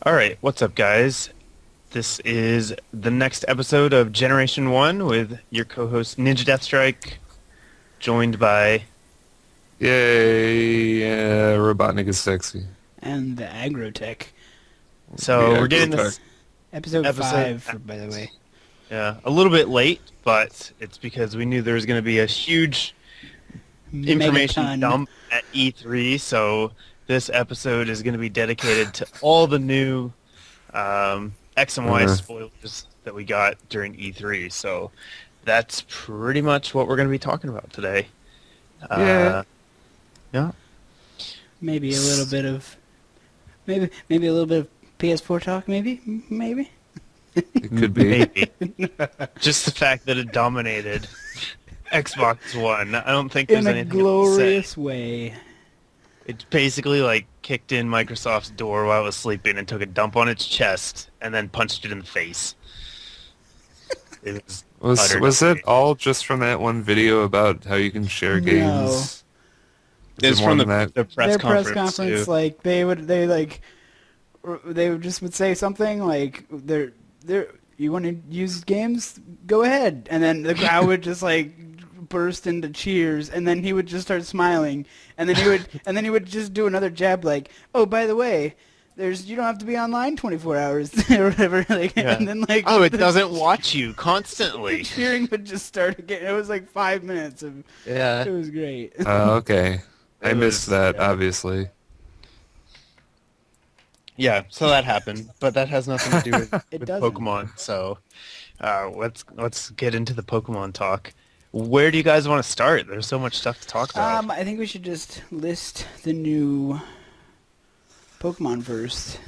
All right, what's up, guys? This is the next episode of Generation 1 with your co-host NinjaDeathStrike, joined by... Yay, Robotnik is sexy. And the Agrotech. So The we're getting Agrotech. this Episode episode 5, by the way. a little bit late, but it's because we knew there was going to be a huge information Megaton. dump at E3, so this episode is going to be dedicated to all the new X and Y spoilers that we got during E3. So that's pretty much what we're going to be talking about today. Yeah. Maybe a little bit of... Maybe a little bit of PS4 talk, maybe? Maybe? It could be. Maybe. Just the fact that it dominated Xbox One. I don't think there's In a anything else to say. glorious way. It basically like kicked in Microsoft's door while I was sleeping and took a dump on its chest and then punched it in the face. It was Was it all just from that one video about how you can share games? It's more from than that? the press Their conference. press conference, too. like, they would just would say something like, you want to use games? Go ahead. And then the crowd would just like burst into cheers, and then he would just start smiling, and then he would just do another jab like, oh, by the way, you don't have to be online 24 hours or whatever. Like, Yeah. And then like, Oh, it the doesn't watch you the constantly. cheering would just start again. It was like 5 minutes of. Yeah. It was great. Okay. I It missed was- that, yeah. obviously. Yeah, so that happened, but that has nothing to do with, It with doesn't. Pokemon. So let's get into the Pokemon talk. Where do you guys want to start? There's so much stuff to talk about. I think we should just list the new Pokemon first.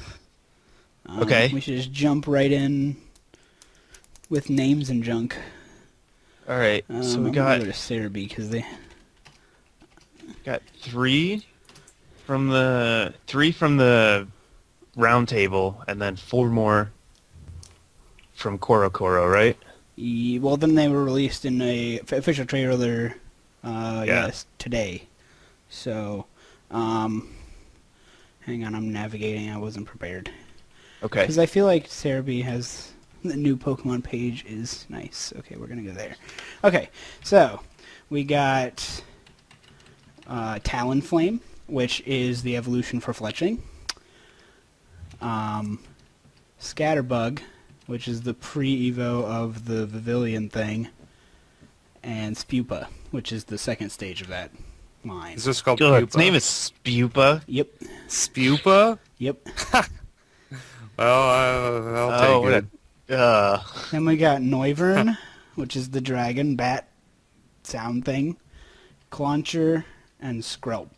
Okay. We should just jump right in with names and junk. All right, so we I'm gonna got go to Cerebi because they. three from the round table, and then four more from Korokoro, right? Well, then they were released in a official trailer. Yeah. Yes, today. So, hang on, I'm navigating. I wasn't prepared Okay. because I feel like Cerebi has the new Pokemon page is nice. Okay, we're gonna go there. Okay, so we got Talonflame, which is the evolution for Fletchling. Scatterbug, which is the pre-evo of the Vivillon thing, and Spupa, which is the second stage of that line. Is this called Good. Pupa? Its name is Spupa. Yep. Spupa? Yep. Well, I'll take it. Then we got Noivern, which is the dragon bat sound thing, Clauncher, and Skrelp.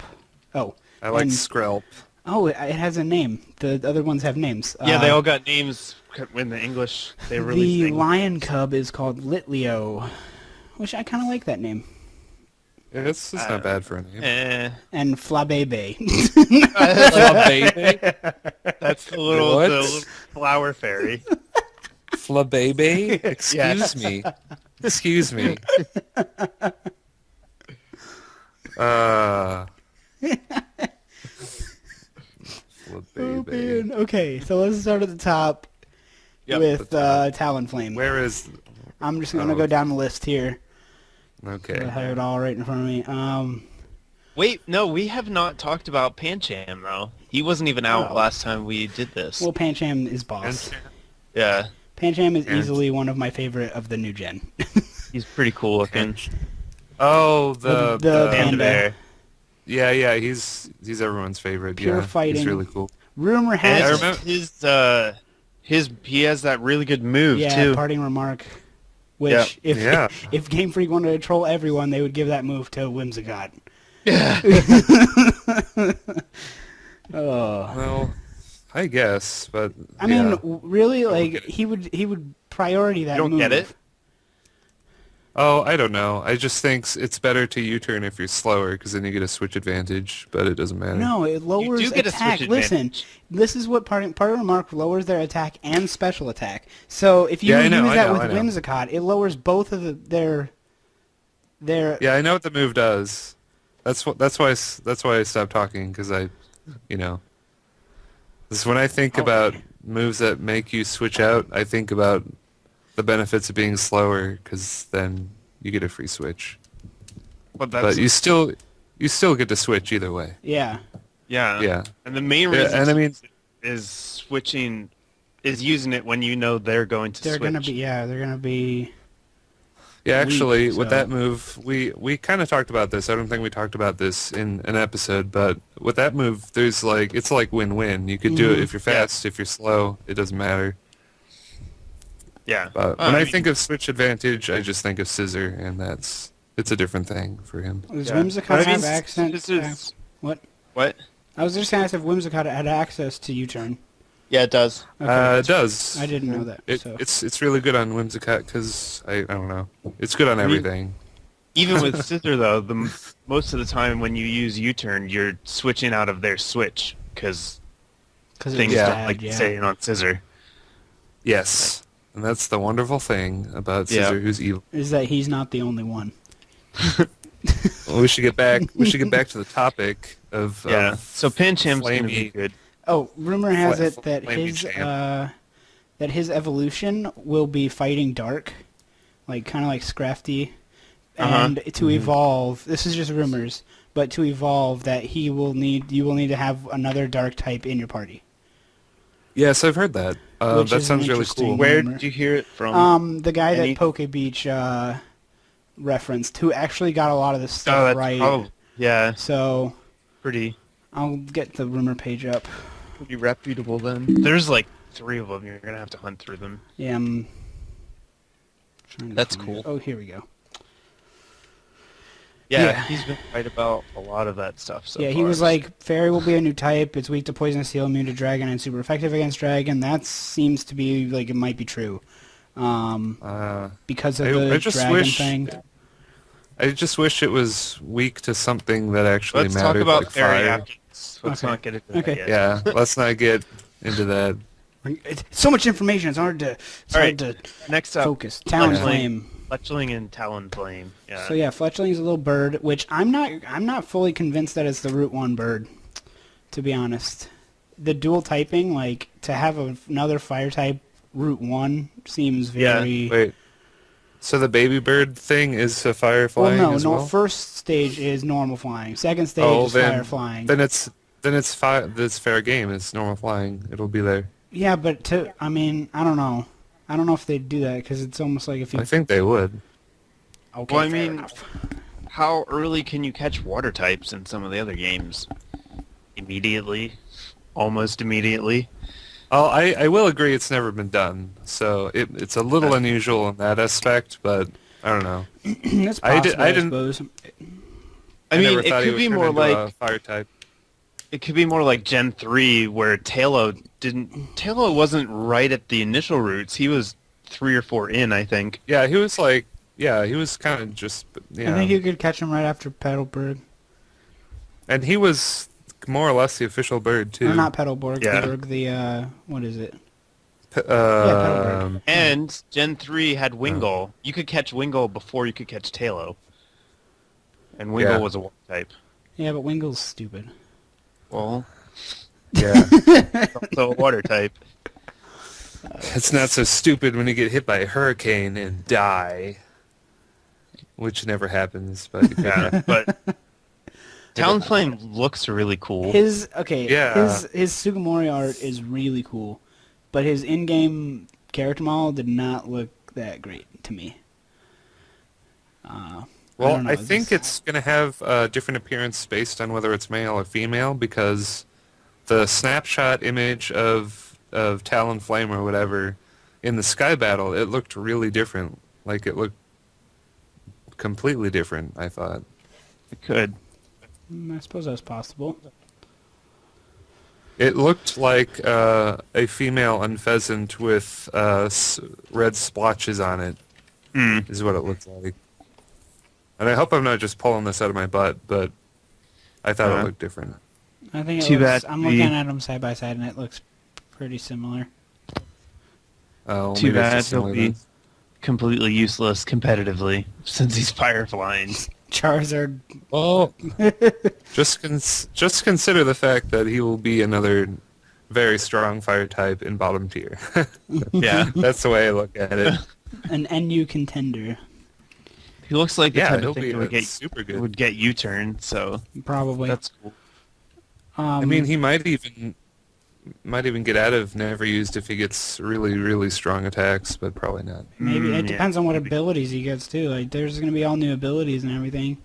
Oh. I like and- Skrelp. Oh, it has a name. The other ones have names. Yeah, they all got names in the English. They released The things. lion cub is called Litleo, which I kind of like that name. Yeah, it's not bad for a name. And Flabebe. Flabebe? That's the What? little flower fairy. Flabebe? Excuse Yes. me. Excuse me. Oh, Flabebe. man. Okay, so let's start at the top Yep, with the Talonflame. Where is... I'm just going to Oh. go down the list here. Okay. I have it all right in front of me. Wait, no, we have not talked about Pancham, though. He wasn't even out Oh. last time we did this. Well, Pancham is boss. Yeah, Pancham is And- easily one of my favorite of the new gen. he's pretty cool looking. Oh, The Panda Panda. bear. yeah, he's everyone's favorite. Pure yeah, fighting. He's really cool. Rumor And has I it. remember- he has that really good move Yeah, too. parting remark. Which, Yeah. if Game Freak wanted to troll everyone, they would give that move to Whimsicott. Yeah. Oh. Well, I guess, but I yeah. mean, really, don't like get it. he would priority that You don't move. get it? Oh, I don't know. I just think it's better to U-turn if you're slower, because then you get a switch advantage, but it doesn't matter. No, it lowers do get a attack. switch Listen, advantage. this is what part of remark lowers their attack and special attack. So if you Yeah, I use know, I that know, with I know. Whimsicott, it lowers both of their. Yeah, I know what the move does. That's why I stopped talking, because I, you know. 'Cause when I think about moves that make you switch out, I think about the benefits of being slower, because then you get a free switch. But But that's you still get to switch either way. Yeah. yeah. Yeah. And the main Yeah, reason and I mean- is switching is using it when you know they're going to They're switch. gonna be. Yeah, they're gonna be. Yeah, actually, Weak, with so- that move, we kind of talked about this. I don't think we talked about this in an episode, but with that move, there's like it's like win-win. You could do it if you're fast, if you're slow, it doesn't matter. Yeah. But Well, when I mean, think of switch advantage, I just think of scissor, and it's a different thing for him. Does yeah. Whimsicott But I mean, have access? this is What? what? I was just gonna ask if Whimsicott had access to U-turn. Yeah, it does. Okay. It does. I didn't know that. It, so. it's really good on Whimsicott because I don't know. It's good on everything. Even with scissor though, most of the time when you use U-turn, you're switching out of their switch because Because things Yeah. don't like saying on scissor. Yes, and that's the wonderful thing about Yeah. Scissor, who's evil. Is that he's not the only one. Well, we should get back. We should get back to the topic of Yeah. So pinch him's gonna Flamey. be good. Oh, rumor has Fla- it that Flamey his champ. that his evolution will be fighting dark, like kind of like Scrafty, and to evolve. This is just rumors, but to evolve, that you will need to have another dark type in your party. Yes, I've heard that. Which That is sounds an really interesting- cool. Where Remember. did you hear it from? The guy Any- that Poke Beach referenced, who actually got a lot of this Oh, stuff that's right. probably yeah, So pretty I'll get the rumor page up. pretty reputable then. There's like 3 of them. You're gonna have to hunt through them. Yeah, I'm trying to That's find cool. it. Oh, here we go. Yeah, he's been right about a lot of that stuff. So Yeah, he far. was like, Fairy will be a new type. It's weak to poison, steel, immune to dragon, and super effective against dragon. That seems to be like it might be true, because of the I just dragon wish thing. I just wish it was weak to something that actually Let's talk mattered, about like fairy fire. after this. Let's Okay. not get into that Okay. yet. Yeah, let's not get into that. It's so much information. It's hard to Alright. to Next up, focus. Talon Fletchling. Flame. Fletchling and Talonflame. Yeah. So yeah, Fletchling's a little bird, which I'm not fully convinced that it's the Root 1 bird, to be honest. The dual typing, like to have another fire type Root 1 seems very Wait. So the baby bird thing is a fire Well, flying no, as no. well? First stage is normal flying. Second stage Oh, is then- fire flying. Then it's That's fair game. It's normal flying. It'll be there. Yeah, but I mean, I don't know. I don't know if they'd do that because it's almost like if you. I think they would. Okay, Well, I fair mean, enough. how early can you catch water types in some of the other games? Immediately, almost immediately. Oh, I will agree it's never been done. So it's a little unusual in that aspect, but I don't know. It's I possible, didn't- suppose. I mean, never it thought he could would be turn more into like a fire type. it could be more like Gen 3, where Tailo wasn't right at the initial roots. He was 3 or 4 in, I think. Yeah, he was like, he was kind of just, I think you could catch him right after Petalburg. and he was more or less the official bird too. Or not Petalburg. Yeah. The what is it? Um, And Gen 3 had Wingull. You could catch Wingull before you could catch Tailo. And Wingull Yeah. was a water type. Yeah, but Wingle's stupid. Well, yeah, it's also a water type. it's not so stupid when you get hit by a hurricane and die, which never happens. But Yeah, but Talonflame looks really cool. His Yeah. his Sugimori art is really cool, but his in-game character model did not look that great to me. Well, don't know, I think it's going to have a different appearance based on whether it's male or female, because the snapshot image of Talonflame or whatever in the Sky Battle, it looked really different. Like, it looked completely different, I thought. It could. I suppose that's possible. It looked like a female unpheasant with red splotches on it, is what it looked like. And I hope I'm not just pulling this out of my butt, but I thought it looked different. I think Too bad I'm we- looking at them side by side, and it looks pretty similar. Oh, Too maybe it's bad just he'll similar be then. completely useless competitively since he's fire flying. Charizard. Well, just consider the fact that he will be another very strong fire type in bottom tier. Yeah. That's the way I look at it. An NU contender, He looks like the Yeah, type he'll of thing be that super good. would get U-turn, so probably. that's cool. I mean, he might even get out of never used if he gets really, really strong attacks, but probably not. maybe it yeah, depends on what maybe. abilities he gets too. Like, there's gonna be all new abilities and everything.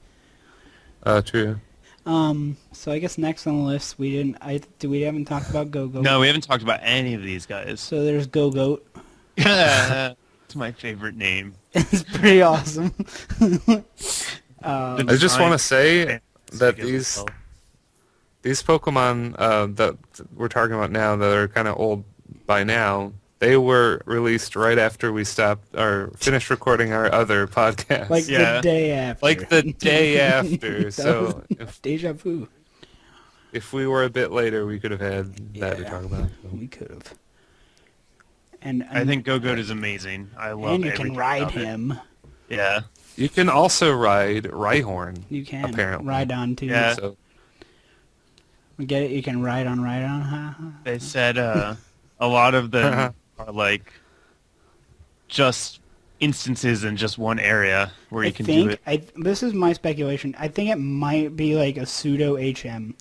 True. So I guess next on the list we haven't talked about Go-Goat. No, we haven't talked about any of these guys. So there's Go-Goat. It's my favorite name. It's pretty awesome. I just want to say that these Pokemon that we're talking about now that are kind of old by now, they were released right after we stopped or finished recording our other podcast. Like Yeah. the day after. Like the day after. That So was deja vu. if we were a bit later, we could have had that to Yeah. talk about. We could have. And I think Go-Goat is amazing. I love and you can everything ride about it. him. Yeah. You can also ride Rhyhorn. You can Apparently. ride on too. Yeah. So Get it? You can ride on. They said a lot of them are like just instances in just one area where you can do it. This is my speculation. I think it might be like a pseudo HM.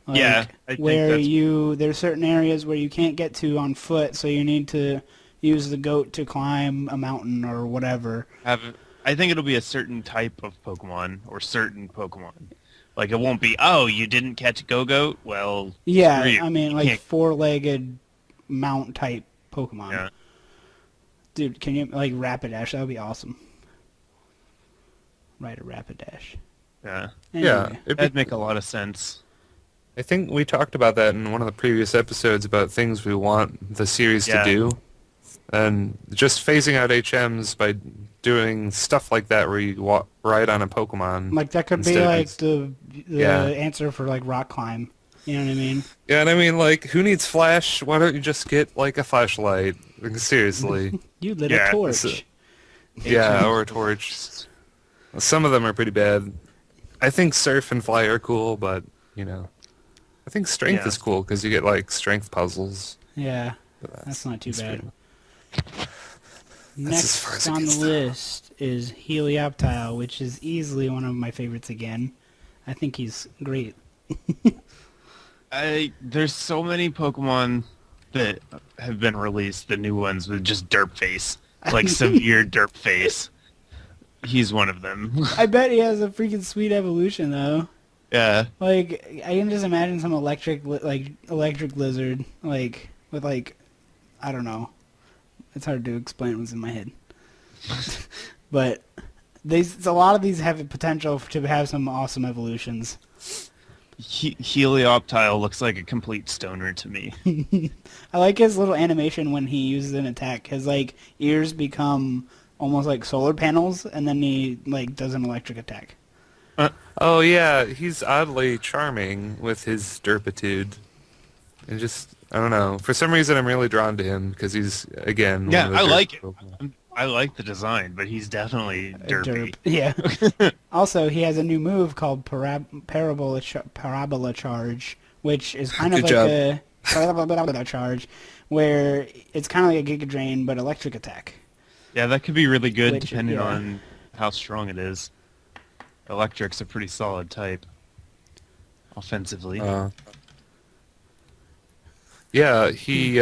Like, Yeah, I think where that's- there's certain areas where you can't get to on foot, so you need to use the goat to climb a mountain or whatever. I think it'll be a certain type of Pokemon or certain Pokemon. Like it won't be, oh, you didn't catch Go-Goat? Well, Yeah, screw you. I mean You like can't- four-legged mount type Pokemon. Yeah. Dude, can you like Rapidash? That would be awesome. Ride a Rapidash. Yeah. yeah, Anyway. That'd make a lot of sense. I think we talked about that in one of the previous episodes about things we want the series Yeah. to do. And just phasing out HMs by doing stuff like that where you ride on a Pokemon. Like that could be instead of like just- the Yeah. answer for like rock climb. You know what I mean? Yeah, and I mean, like, who needs flash? Why don't you just get, like, a flashlight? Like, seriously. You lit Yeah, a torch. it's Yeah, or a torch. Some of them are pretty bad. I think Surf and Fly are cool, but, you know. I think Strength Yeah. is cool because you get, like, strength puzzles. Yeah, But that's not too that's bad. pretty- That's as far Next as it on the gets, though. list is Helioptile, which is easily one of my favorites again. I think he's great. There's so many Pokemon that have been released, the new ones with just derp face, like severe derp face. He's one of them. I bet he has a freaking sweet evolution though. Yeah. Like I can just imagine some electric lizard like with like I don't know. It's hard to explain what's in my head. But a lot of these have the potential to have some awesome evolutions. Helioptile looks like a complete stoner to me. I like his little animation when he uses an attack. His like ears become almost like solar panels, and then he like does an electric attack. Oh, yeah, he's oddly charming with his derpitude. And just, I don't know. For some reason, I'm really drawn to him because he's, again, Yeah, one of the I derp like it. Pokemon. I like the design, but he's definitely derpy. Yeah. Also, he has a new move called Parabola Charge, which is kind of Good like job. a Parabola Charge, where it's kind of like a Giga Drain but electric attack. Yeah, that could be really good Which, depending yeah. on how strong it is. Electric's a pretty solid type. Offensively. Yeah, he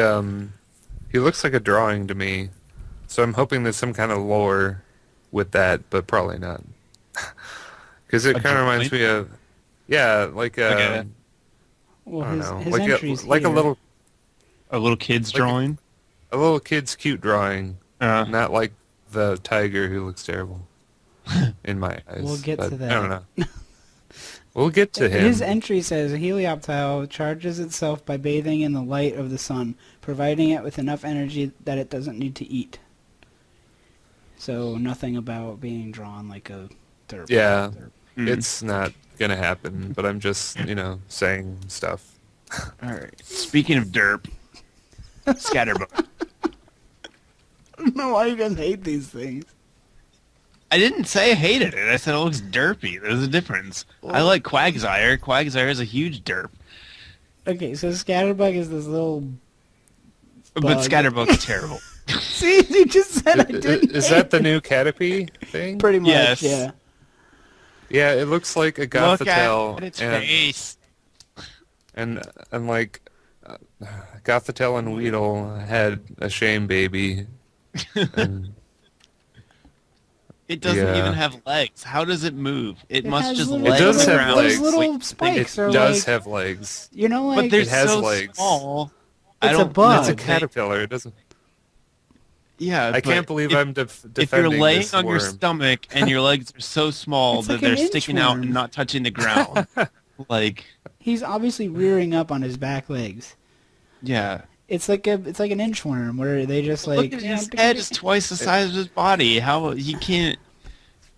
looks like a drawing to me. So I'm hoping there's some kind of lore with that, but probably not. Because it A kind of reminds drawing? me of, yeah, like Okay. Well, I don't his, know, his like entries a, like a here. little kid's like- drawing. a little kid's cute drawing, Uh, not like the tiger who looks terrible in my eyes. We'll get but to that. I don't know. We'll get to him. His entry says Helioptile charges itself by bathing in the light of the sun, providing it with enough energy that it doesn't need to eat. So nothing about being drawn like a derp. Yeah, Mm. it's not gonna happen. But I'm just, saying stuff. All right. Speaking of derp, Scatterbug. I don't know why you guys hate these things. I didn't say I hated it. I said it looks derpy. There's a difference. I like Quagsire. Quagsire is a huge derp. Okay, so Scatterbug is this little But bug. Scatterbug's terrible. See, you just said I didn't. Is that the new Caterpie thing? Pretty much, Yes. yeah. Yeah, it looks like a Look Gothitelle, at its and face. like Gothitelle and Weedle had a shame baby. And It doesn't Yeah. even have legs. How does it move? It It must has just little- lay it does on the have ground. legs. Those little Like, spikes it are does like, have legs. you know, like but they're It has so legs. small. It's I a don't bug. It's a Bug. caterpillar. It doesn't. Yeah, I can't but believe if, I'm if defending you're laying this on your worm. stomach and your legs are so small It's that like they're an sticking out inchworm. and not touching the ground, like, he's obviously rearing up on his back legs. yeah. It's like an inchworm where they just like. Look at his head is twice the size of his body. How he can't?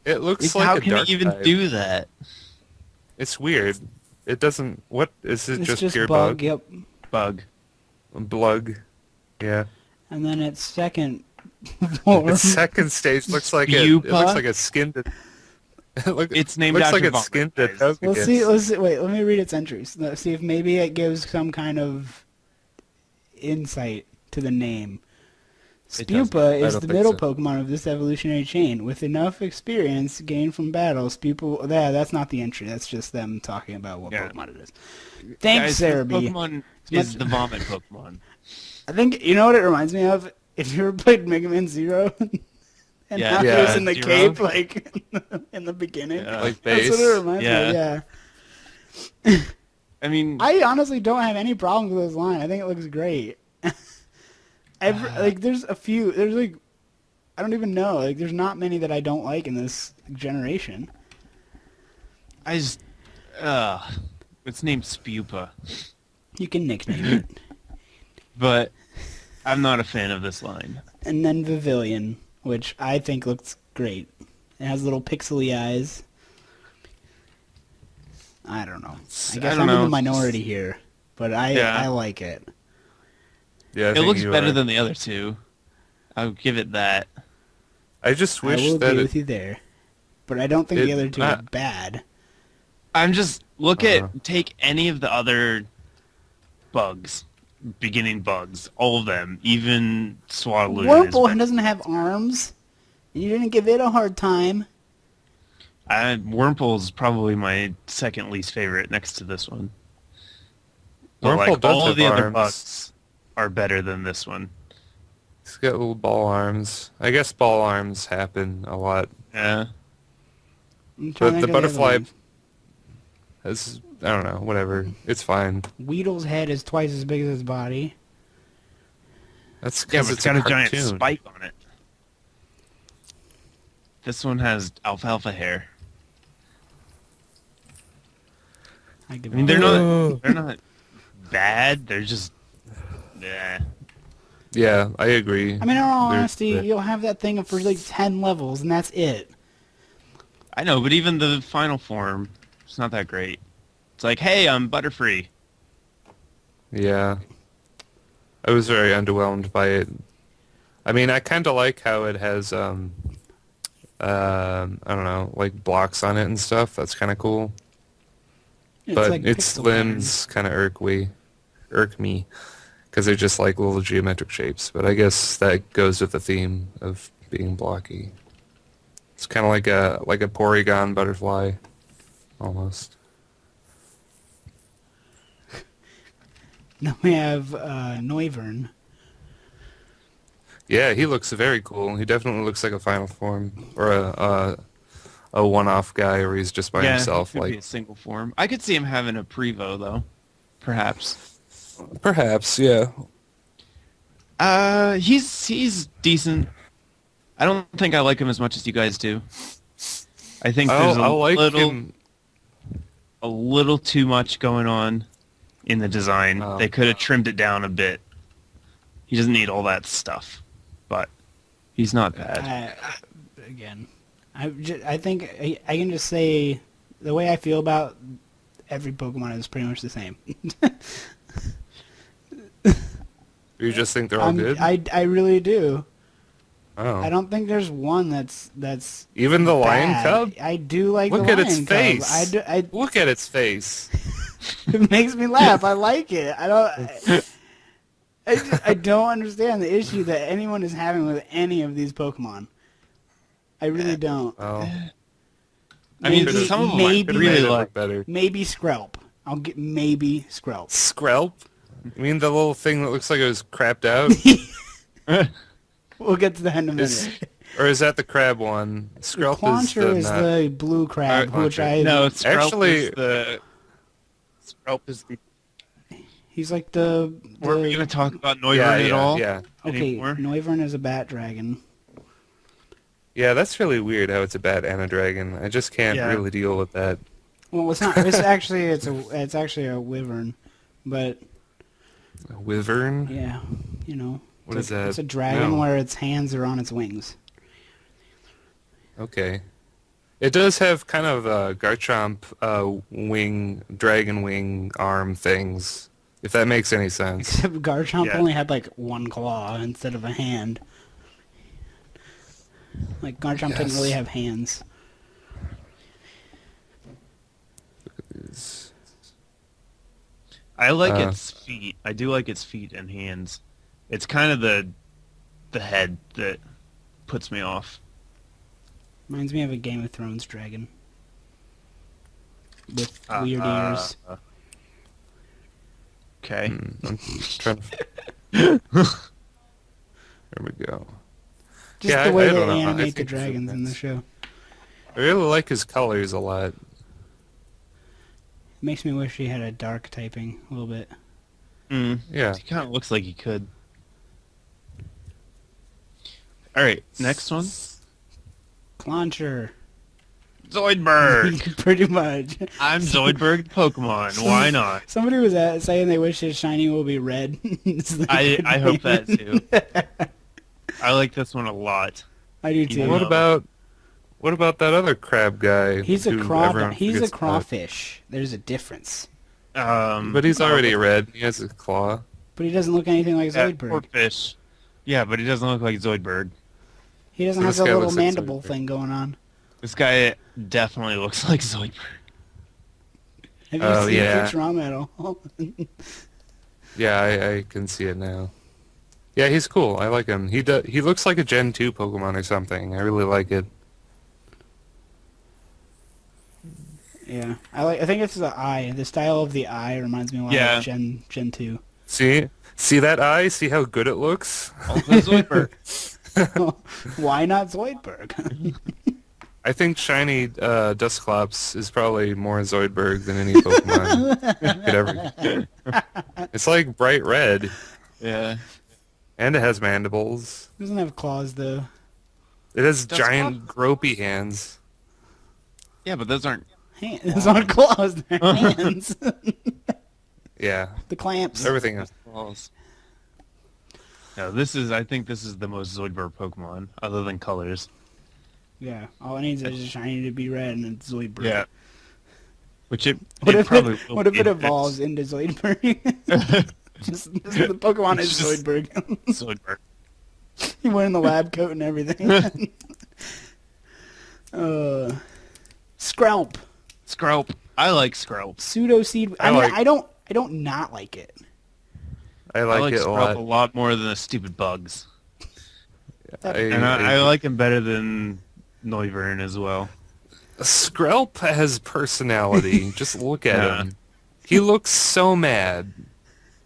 It looks How like a can dark he even type. do that? It's weird. It doesn't. What is it? It's Just pure bug. bug? Yep. Bug. Blug. Yeah. And then its second form. Its second stage looks like it Spupa? looks like a skinned. It's named looks after like it's vomit, skinned guys. a token. Let's see. Wait. Let me read its entries. Let's see if maybe it gives some kind of insight to the name. It doesn't. Spupa I is don't the think middle so. Pokemon of this evolutionary chain. With enough experience gained from battle, Spupa... Yeah, that's not the entry. That's just them talking about what Yeah. Pokemon it is. Thanks, Guys, Sarah this B. Pokemon It's is much- the vomit Pokemon. I think, you know what it reminds me of? If you ever played Mega Man Zero... and Yeah. how he Yeah. was in the Zero? cape, like, in the beginning. Yeah. Like That's base. what it reminds me of, Yeah. yeah. I mean, I honestly don't have any problems with this line. I think it looks great. Like, there's a few. There's like, I don't even know. Like, there's not many that I don't like in this generation. I just, it's named Spupa, You can nickname it. but I'm not a fan of this line. And then Pavilion, which I think looks great. It has little pixely eyes. I don't know. I I guess don't I'm in know. the minority here, but Yeah. I like it. Yeah, I It think looks you better are. than the other two. I'll give it that. I just I wish will that agree it, with you there. But I don't think It- the other two I- are bad. I'm just Uh-huh. take any of the other bugs, beginning bugs, all of them, even Swaddaloo. Wurmple doesn't have arms. You didn't give it a hard time. Wurmple's probably my second least favorite, next to this one. But Wurmple does all have of the other arms. bugs are better than this one. He's got little ball arms. I guess ball arms happen a lot. Yeah. I'm trying But to the think of butterfly other ones. has, I don't know, whatever. It's fine. Weedle's head is twice as big as his body. That's Yeah, because but it's got a giant spike on it. This one has alfalfa hair. I give I mean, up. they're not bad. They're just, yeah. Yeah, I agree. I mean, in all They're- honesty, you'll have that thing for like 10 levels, and that's it. I know, but even the final form, it's not that great. It's like, hey, I'm Butterfree. Yeah. I was very underwhelmed by it. I mean, I kind of like how it has, I don't know, like blocks on it and stuff. That's kind of cool. It's But like its pixel limbs kind of irk me, because they're just like little geometric shapes. But I guess that goes with the theme of being blocky. It's kind of like a Porygon butterfly, almost. pattern. Now we have Noivern. Yeah, he looks very cool. He definitely looks like a final form or a one-off guy, where he's just by yeah, himself. it could be Like a single form. I could see him having a Prevo, though. Perhaps. perhaps, yeah. He's decent. I don't think I like him as much as you guys do. I think there's I like little, him. a little too much going on in the design. Oh. They could have trimmed it down a bit. He doesn't need all that stuff, but he's not bad. Again, I think I can just say the way I feel about every Pokemon is pretty much the same. You just think they're all good? I really do. Oh. I don't think there's one that's Even the lion bad. cub? I do like Look the at lion its cub. face. I Look at its face. It makes me laugh. I like it. I don't understand the issue that anyone is having with any of these Pokemon. I really don't. Well, I mean, Maybe- some of them maybe- I really look like. better. Maybe Skrelp. I'll get maybe Skrelp. Skrelp? You mean the little thing that looks like it was crapped out? We'll get to that in a Is- minute. or is that the crab one? Skrelp Clauncher is is the the blue crab, Alright, which I No, Skrelp Actually- is the... Skrelp is the... he's like the We're we going to talk about Noivern yeah, at all? yeah. okay. anymore? Noivern is a bat dragon. Yeah, that's really weird how it's a bat and a dragon. I just can't Yeah. really deal with that. Well, it's not. It's actually a wyvern, but A wyvern? yeah, you know. What it's is that? It's a dragon No. where its hands are on its wings. Okay. It does have kind of Garchomp dragon wing arm things, if that makes any sense. Except Garchomp Yeah. only had like one claw instead of a hand. Like Garchomp didn't Yes. really have hands. It's- I like Uh. its feet. I do like its feet and hands. It's kind of the head that puts me off. Reminds me of a Game of Thrones dragon with weird ears. Okay. I'm trying to... There we go. Just yeah, the way I they don't know. I animate the think dragons in the that's- show. I really like his colors a lot. Makes me wish he had a dark typing a little bit. Mm. Yeah. He kind of looks like he could. All right, next one. Clauncher. Zoidberg. Pretty much. I'm Zoidberg Pokemon. Why not? Somebody was saying they wish his shiny will be red. So they could I hope name that it. too. I like this one a lot. I do too. Well, What about that other crab guy? He's a who everyone He's a forgets about? crawfish. There's a difference. But he's already red. He has a claw. But he doesn't look anything like Poor Zoidberg. fish. Yeah, but he doesn't look like Zoidberg. He doesn't So have this the guy little looks like mandible Zoidberg. thing going on. This guy definitely looks like Zoidberg. Have you Oh, seen yeah. Futurama at all? Yeah, I can see it now. Yeah, he's cool. I like him. He looks like a Gen 2 Pokemon or something. I really like it. Yeah, I think it's the eye. The style of the eye reminds me a lot Yeah. of Gen 2. See that eye? See how good it looks? Also Zoidberg. Why not Zoidberg? I think shiny Dusclops is probably more Zoidberg than any Pokemon could ever. It's like bright red, Yeah. and it has mandibles. It doesn't have claws though. It has Dusclops? giant gropey hands. Yeah, but those aren't. Those aren't claws, they're hands. Yeah, The clamps. everything is. Balls. No, I think this is the most Zoidberg Pokemon, other than colors. Yeah, all it needs is a shiny to be red and it's Zoidberg. Yeah. Which it What will if be it in evolves into Zoidberg? just the Pokemon is It's just- Zoidberg. Zoidberg. He went in the lab coat and everything. Skrelp. Skrelp. I like Skrelp. Pseudo seed. I I mean, like- I don't not like it. I I like, like it a Skrelp lot. more than the stupid bugs. That- I like him better than Noivern as well. Skrelp has personality. Just look at Yeah. him. He looks so mad.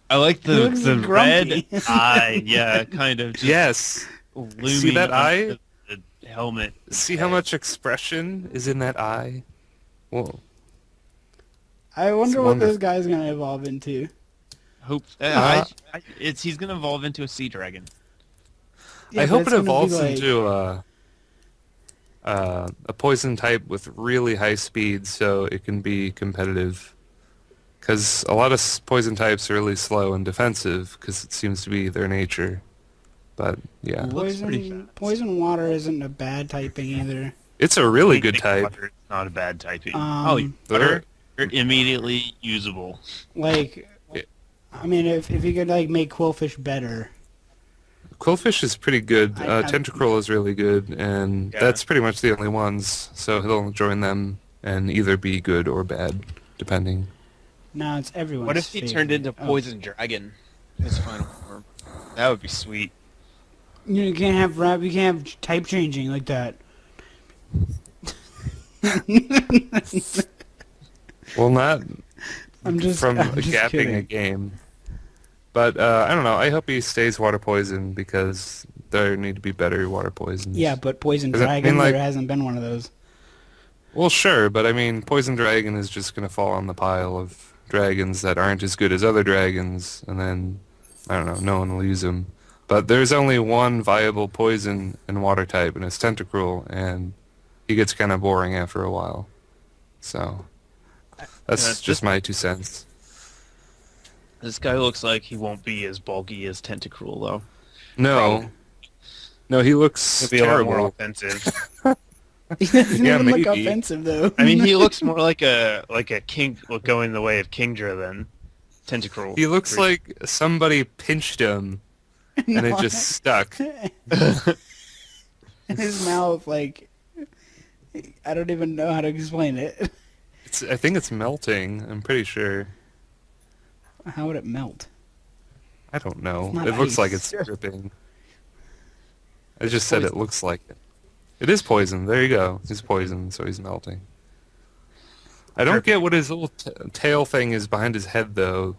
I like He looks the grumpy. red eye. Yeah, kind of. Just Yes. looming See that eye? under the helmet. See how much expression is in that eye? Whoa. I wonder It's what wonderful. this guy's gonna evolve into. Hope he's gonna evolve into a sea dragon. Yeah, I but hope it's it gonna be evolves like- into a poison type with really high speed so it can be competitive. Because a lot of poison types are really slow and defensive because it seems to be their nature. But yeah, Looks pretty Poison, fast. poison water isn't a bad typing either. it's a really good Anything type. water is not a bad typing. Um, Water, you're immediately usable. Like, Yeah. I mean, if you could like make Quillfish better, Quillfish is pretty good. I- Tentacruel is really good, and Yeah. that's pretty much the only ones. So he'll join them and either be good or bad, depending. No, it's everyone's What if he favorite. turned into Oh. Poison Dragon, his final form? That would be sweet. You can't have you can't have type changing like that. Well, not I'm just gapping kidding. a game. But I don't know. I hope he stays water poison because there need to be better water poisons. Yeah, but Poison 'Cause I mean, Dragon, like- there hasn't been one of those. Well, sure, but I mean, Poison Dragon is just going to fall on the pile of dragons that aren't as good as other dragons, and then, I don't know, no one will use them. But there's only one viable poison and water type, and it's Tentacruel, and he gets kind of boring after a while. So, that's just my 2 cents. This guy looks like he won't be as bulky as Tentacruel, though. No. Probably. No, he looks He'll be a lot more terrible. offensive. He doesn't Yeah, even look maybe. offensive though. I mean, he looks more like a king going the way of Kingdra than Tentacruel. He looks like somebody pinched him, and it just stuck. His mouth, like, I don't even know how to explain it. I think it's melting. I'm pretty sure. How would it melt? I don't know. It's not It looks like ice. it's dripping. I just said it looks like it. It is poison. There you go. He's poison, so he's melting. I don't get what his little tail thing is behind his head, though.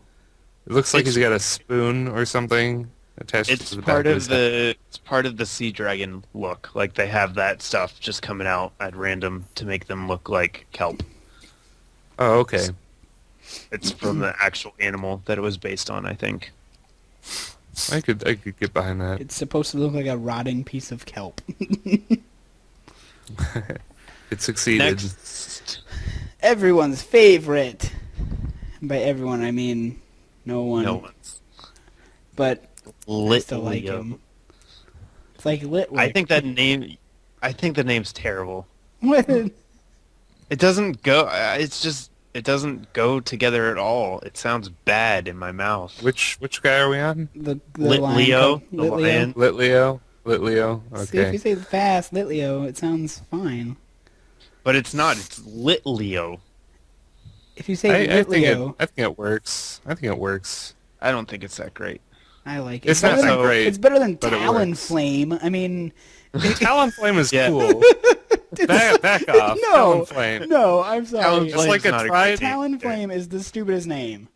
It looks like he's got a spoon or something attached It's to the back part of of his head. it's part of the sea dragon look. Like they have that stuff just coming out at random to make them look like kelp. Oh, okay. It's from the actual animal that it was based on, I think. I could get behind that. It's supposed to look like a rotting piece of kelp. It succeeded. Next, Everyone's favorite. By everyone, I mean no one. no one's But I lit still like Leo. him. It's like Litwick. I think the name's terrible. What? It doesn't go. It doesn't go together at all. It sounds bad in my mouth. Which guy are we on? The Lit lion Leo, cub- the Lit Leo. lion. Lit Leo. Lit Leo. See, if Okay. you say fast, Litleo, it sounds fine. But it's not. It's lit Leo. If you say I think Litleo, I think it works. I think it works. I don't think it's that great. I like it. It's not better that than, great, It's better than but it works. Talonflame. I mean, Talonflame is Yeah. cool. Back off. No. Talonflame. no, I'm sorry. Talonflame's It's like a not tried- great name. Talonflame is the stupidest name.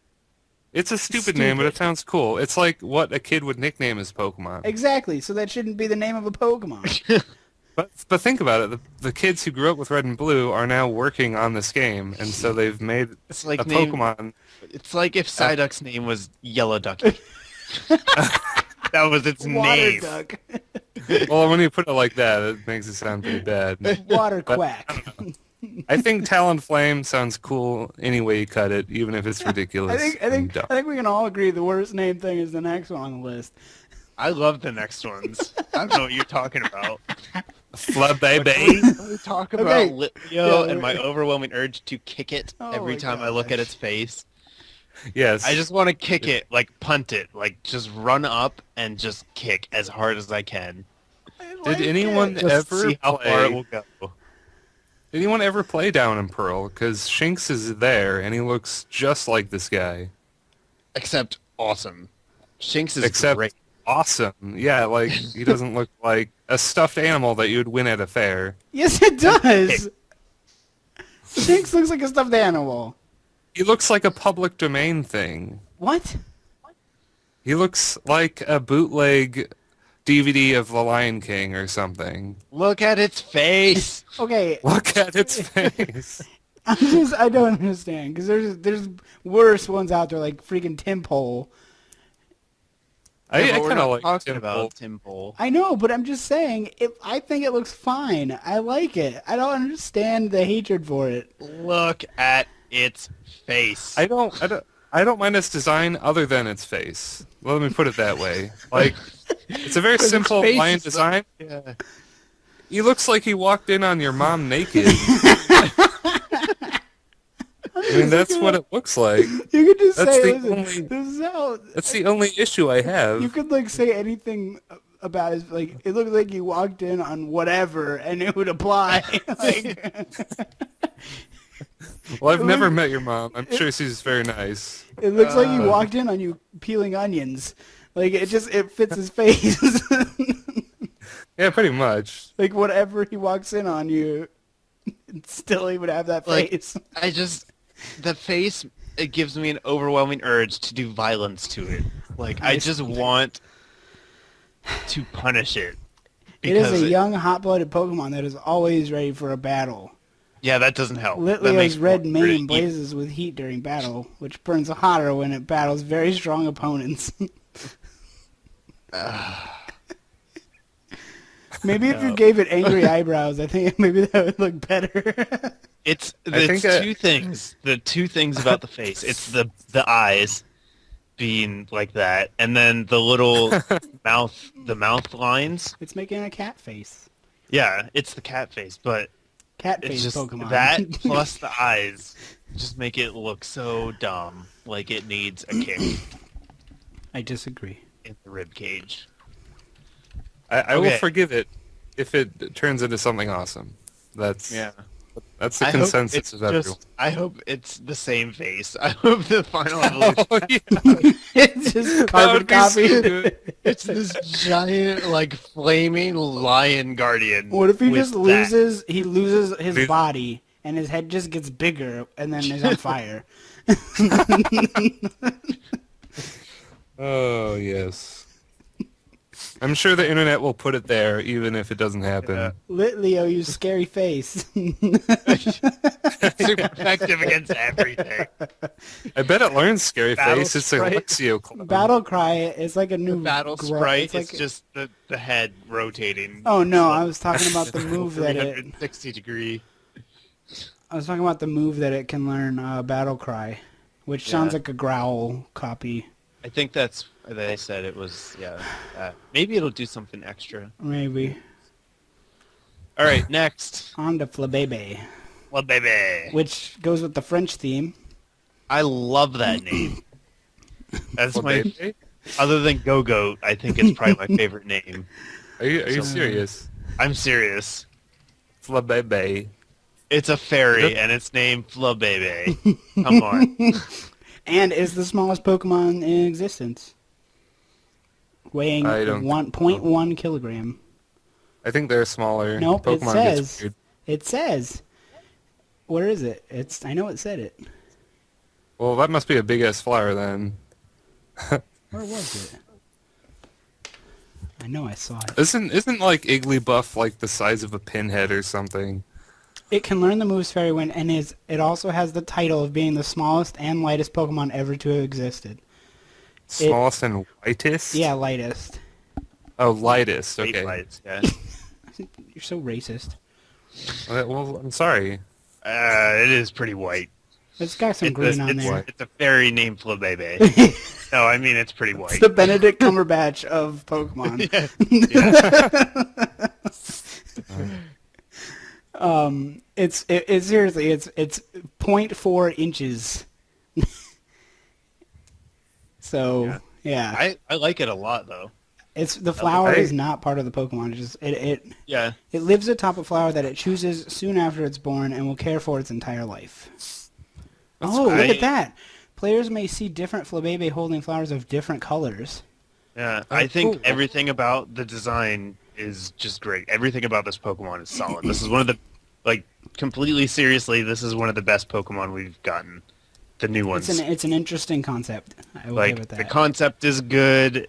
It's a stupid name, but it sounds cool. It's like what a kid would nickname his Pokemon. Exactly, so that shouldn't be the name of a Pokemon. But think about it. The kids who grew up with Red and Blue are now working on this game, and so they've made It's like a name- Pokemon. It's like if Psyduck's name was Yellow Ducky. That was its Water name. Duck. Well, when you put it like that, it makes it sound pretty bad. Water But- Quack. I think Talonflame sounds cool any way you cut it, even if it's ridiculous. I and dumb. think we can all agree the worst name thing is the next one on the list. I love the next ones. I don't know what you're talking about. Flub baby. Can we talk about Okay. Litleo Yeah, and my overwhelming urge to kick it Oh every my time I look at gosh. its face? Yes. I just want to kick it, like punt it, like just run up and just kick as hard as I can. Did anyone Just ever see how far it will play? go. Did anyone ever play Down in Pearl? Because Shinx is there, and he looks just like this guy. Except awesome. Shinx is Except great. awesome. Yeah, like he doesn't look like a stuffed animal that you would win at a fair. Yes, it does. Shinx looks like a stuffed animal. He looks like a public domain thing. What? He looks like a bootleg DVD of The Lion King or something. Look at its face. Okay, Look at its face. I don't understand because there's worse ones out there like freaking Tim Pole. I Yeah, but we're kind of not like talking Tim about Pole. Tim Pole. I know, but I'm just saying. I think it looks fine. I like it. I don't understand the hatred for it. Look at its face. I don't mind its design other than its face. Let me put it that way. Like, it's a very Its simple face lion is so- design. Yeah. He looks like he walked in on your mom naked. I mean, that's what it looks like. You could just That's say, the listen, only- this is how That's the only issue I have. you could like say anything about his like. It looked like he walked in on whatever, and it would apply. Like, Well, I've never met your mom. I'm sure she's very nice. It looks like he walked in on you peeling onions. Like, it fits his face. Yeah, pretty much. Like, whatever he walks in on you, still he would have that Like, face. the face, it gives me an overwhelming urge to do violence to it. Like, I just want to punish it. It is a young, hot-blooded Pokemon that is always ready for a battle. Yeah, that doesn't help. Litleo's red mane blazes with heat during battle, which burns hotter when it battles very strong opponents. Maybe if you gave it angry eyebrows, I think maybe that would look better. It's two things. The two things about the face. It's the eyes being like that, and then the little mouth lines. It's making a cat face. Yeah, it's the cat face, but Cat it's face just Pokemon. that plus the eyes just make it look so dumb, like it needs a kick I disagree. in the rib cage. I will Okay. forgive it if it turns into something awesome. That's the I hope consensus it's of everyone. I hope it's the same face. I hope the final evolution. Oh, yeah. It's just That carbon would be so copy. good. It's this giant, like, flaming lion guardian. What if he with just that. loses his Dude. body and his head just gets bigger and then is on fire? Oh, yes. I'm sure the internet will put it there, even if it doesn't happen. Yeah. Litleo, you scary face. Super effective against everything. I bet it learns Scary Battle Face. It's a Sprite. Lexio clone. Battle Cry is like a new Battle gro- sprite. It's It's like, just the head rotating. oh no, I was talking about the move that it. 360 degree. I was talking about the move that it can learn. Battle Cry, which sounds Yeah. like a growl copy. I think that's they said it was. Yeah. Maybe it'll do something extra. Maybe All right, next. on to Flabébé, Well, baby. which goes with the French theme. I love that name. That's Well, my. baby, Other than Go-Goat, I think it's probably my favorite name. Are you So- serious? I'm serious. Flabébé. It's a fairy, and it's named Flabébé. Come on. And is the smallest Pokemon in existence, weighing I don't 1.1 kilogram. I think they're smaller. Nope, Pokemon it gets says. weird. It says. Where is it? I know it said it. Well, that must be a big-ass flower then. Where was it? I know I saw it. Isn't like Igglybuff like the size of a pinhead or something? It can learn the moves Fairy Wind, and it also has the title of being the smallest and lightest Pokemon ever to have existed. Smallest and whitest? Yeah, lightest. Oh, lightest. Eight Okay. lights, yeah. You're so racist. Well, I'm sorry. It is pretty white. It's got some It's green a, on it's, there. it's a fairy named Flabébé. No, I mean it's pretty white. It's the Benedict Cumberbatch of Pokemon. It's seriously, it's 0.4 inches. So yeah, I like it a lot though. it's the flower Okay. is not part of the Pokemon. It's just Yeah. it lives atop a flower that it chooses soon after it's born and will care for its entire life. Look great. at that! Players may see different Flabébé holding flowers of different colors. Yeah. Oh, I think cool. everything about the design is just great. Everything about this Pokemon is solid. This is one of the, like, completely seriously, this is one of the best Pokemon we've gotten. The new ones. It's an interesting concept. I will give it Like, that. the concept is good.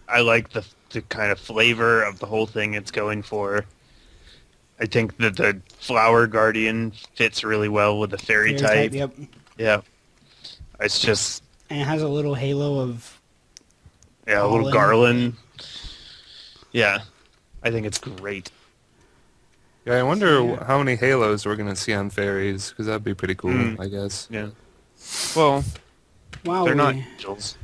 I like the kind of flavor of the whole thing it's going for. I think that the Flower Guardian fits really well with the fairy type. Yep. Yeah. It's just, And it has a little halo of yeah, a little Pollen. garland. Yeah. I think it's great. Yeah, I wonder Yeah. how many halos we're gonna see on fairies, because that'd be pretty cool, Mm. I guess. Yeah. Well, wow. they're not angels.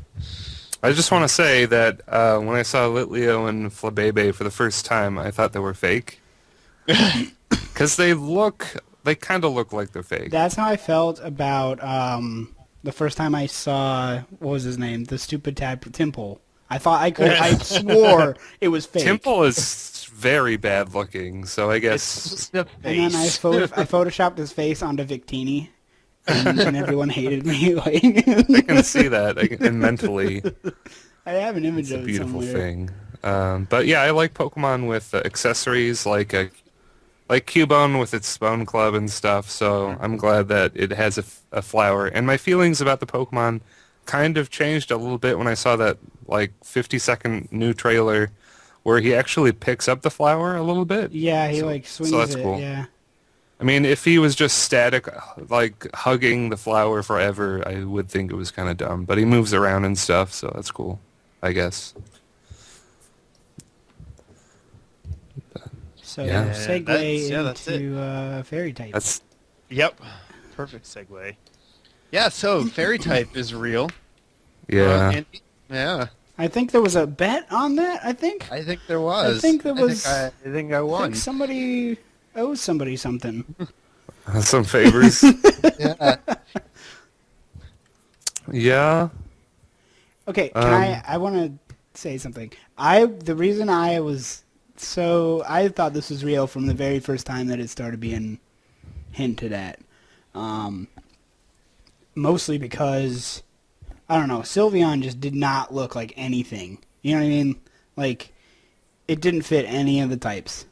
I just want to say that when I saw Litleo and Flabébé for the first time, I thought they were fake. Because they kind of look like they're fake. That's how I felt about the first time I saw what was his name, the stupid Temple. I thought I swore it was fake. Temple is very bad looking, so I guess... It's just the And then face. I photoshopped his face onto Victini, and everyone hated me. Like, I can see that, and mentally, I have an image it's a of it beautiful somewhere. thing. But yeah, I like Pokemon with accessories like Cubone with its Bone Club and stuff. So I'm glad that it has a flower. And my feelings about the Pokemon kind of changed a little bit when I saw that like 50-second new trailer where he actually picks up the flower a little bit. Yeah, he So, like swings so that's it. cool. Yeah. I mean, if he was just static, like hugging the flower forever, I would think it was kind of dumb. But he moves around and stuff, so that's cool, I guess. So Yeah. segue That's it. into fairy type. That's Yep. Perfect segue. Yeah, so fairy type is real. yeah. Yeah. I think there was a bet on that. I think. I think there was. I think there was. I think I I won. think somebody owes somebody something. Some favors. Yeah. Yeah. Okay, can I want to say something. The reason I thought this was real from the very first time that it started being hinted at. Mostly because I don't know, Sylveon just did not look like anything. You know what I mean? Like it didn't fit any of the types.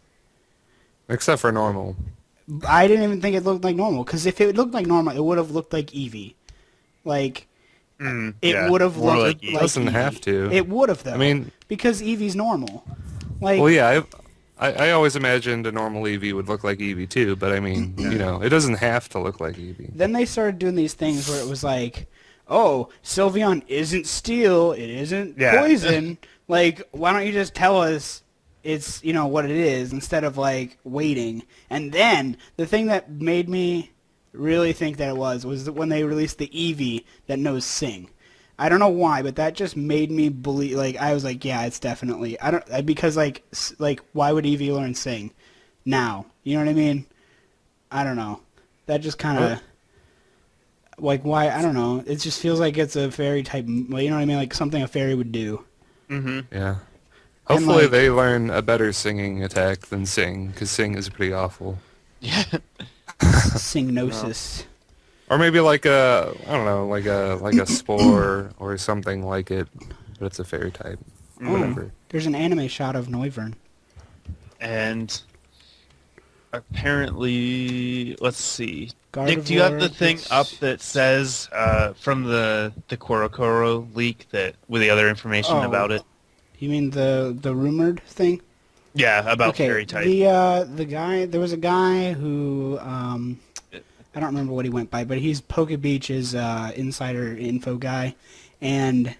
Except for normal. I didn't even think it looked like normal, because if it looked like normal, it would have looked like Eevee. Like it would have more looked like Eevee. like Doesn't Eevee. have to. It would have though. I mean, because Eevee's normal. Like well, yeah, I always imagined a normal Eevee would look like Eevee too, but I mean, you know, it doesn't have to look like Eevee. Then they started doing these things where it was like, oh, Sylveon isn't steel, it isn't Yeah. poison. Like, why don't you just tell us it's, what it is, instead of, like, waiting. And then, the thing that made me really think that it was that when they released the Eevee that knows Sing. I don't know why, but that just made me believe, like, I was like, yeah, it's definitely, because, like, why would Eevee learn Sing now? You know what I mean? I don't know. That just kind of, like, why, I don't know. It just feels like it's a fairy type, you know what I mean? Like, something a fairy would do. Mm-hmm. Yeah. And, Hopefully like- they learn a better singing attack than Sing, because Sing is pretty awful. Yeah. Singnosis. Or maybe like a, I don't know, like a spore or something like it, but it's a fairy type. Whatever. There's an anime shot of Noivern. And apparently, let's see. Nick, Gardevoir do you have the thing gets- up that says from the Korokoro leak that with the other information Oh. about it? You mean the rumored thing? Yeah, about Okay, fairy type. the guy, there was a guy who, I don't remember what he went by, but he's PokeBeach's insider info guy, and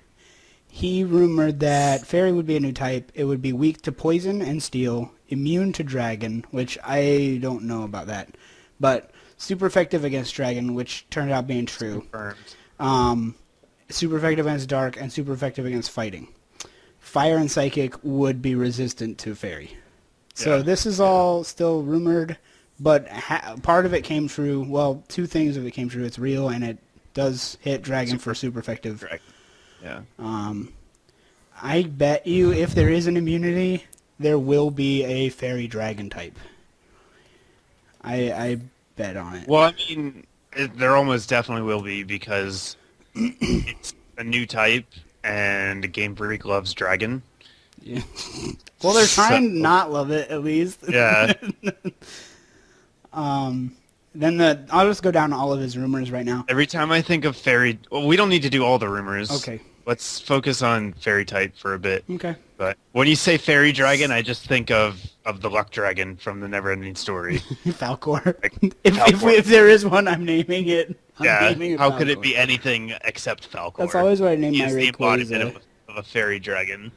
he rumored that fairy would be a new type. It would be weak to poison and steel, immune to dragon, which I don't know about that, but super effective against dragon, which turned out being true. Confirmed. Super effective against dark, and super effective against fighting. Fire and psychic would be resistant to fairy. So Yeah. this is all still rumored, but part of it came true. Well, two things of it came true. It's real, and it does hit dragon for super effective. Correct. Yeah. I bet you if there is an immunity, there will be a fairy dragon type. I bet on it. Well, I mean, there almost definitely will be because it's a new type, and Game Freak loves dragon. Yeah. Well, they're trying to So- not love it, at least. Yeah. Then I'll just go down all of his rumors right now. Every time I think of fairy, well, we don't need to do all the rumors. Okay. Let's focus on fairy type for a bit. Okay. But when you say fairy dragon, I just think of the luck dragon from the Neverending Story. Falcor. Like, If if there is one, I'm naming it. I'm Yeah. naming it How could it Falcor. be anything except Falcor? That's always what I name He my is the embodiment Rayquaza. of a fairy dragon.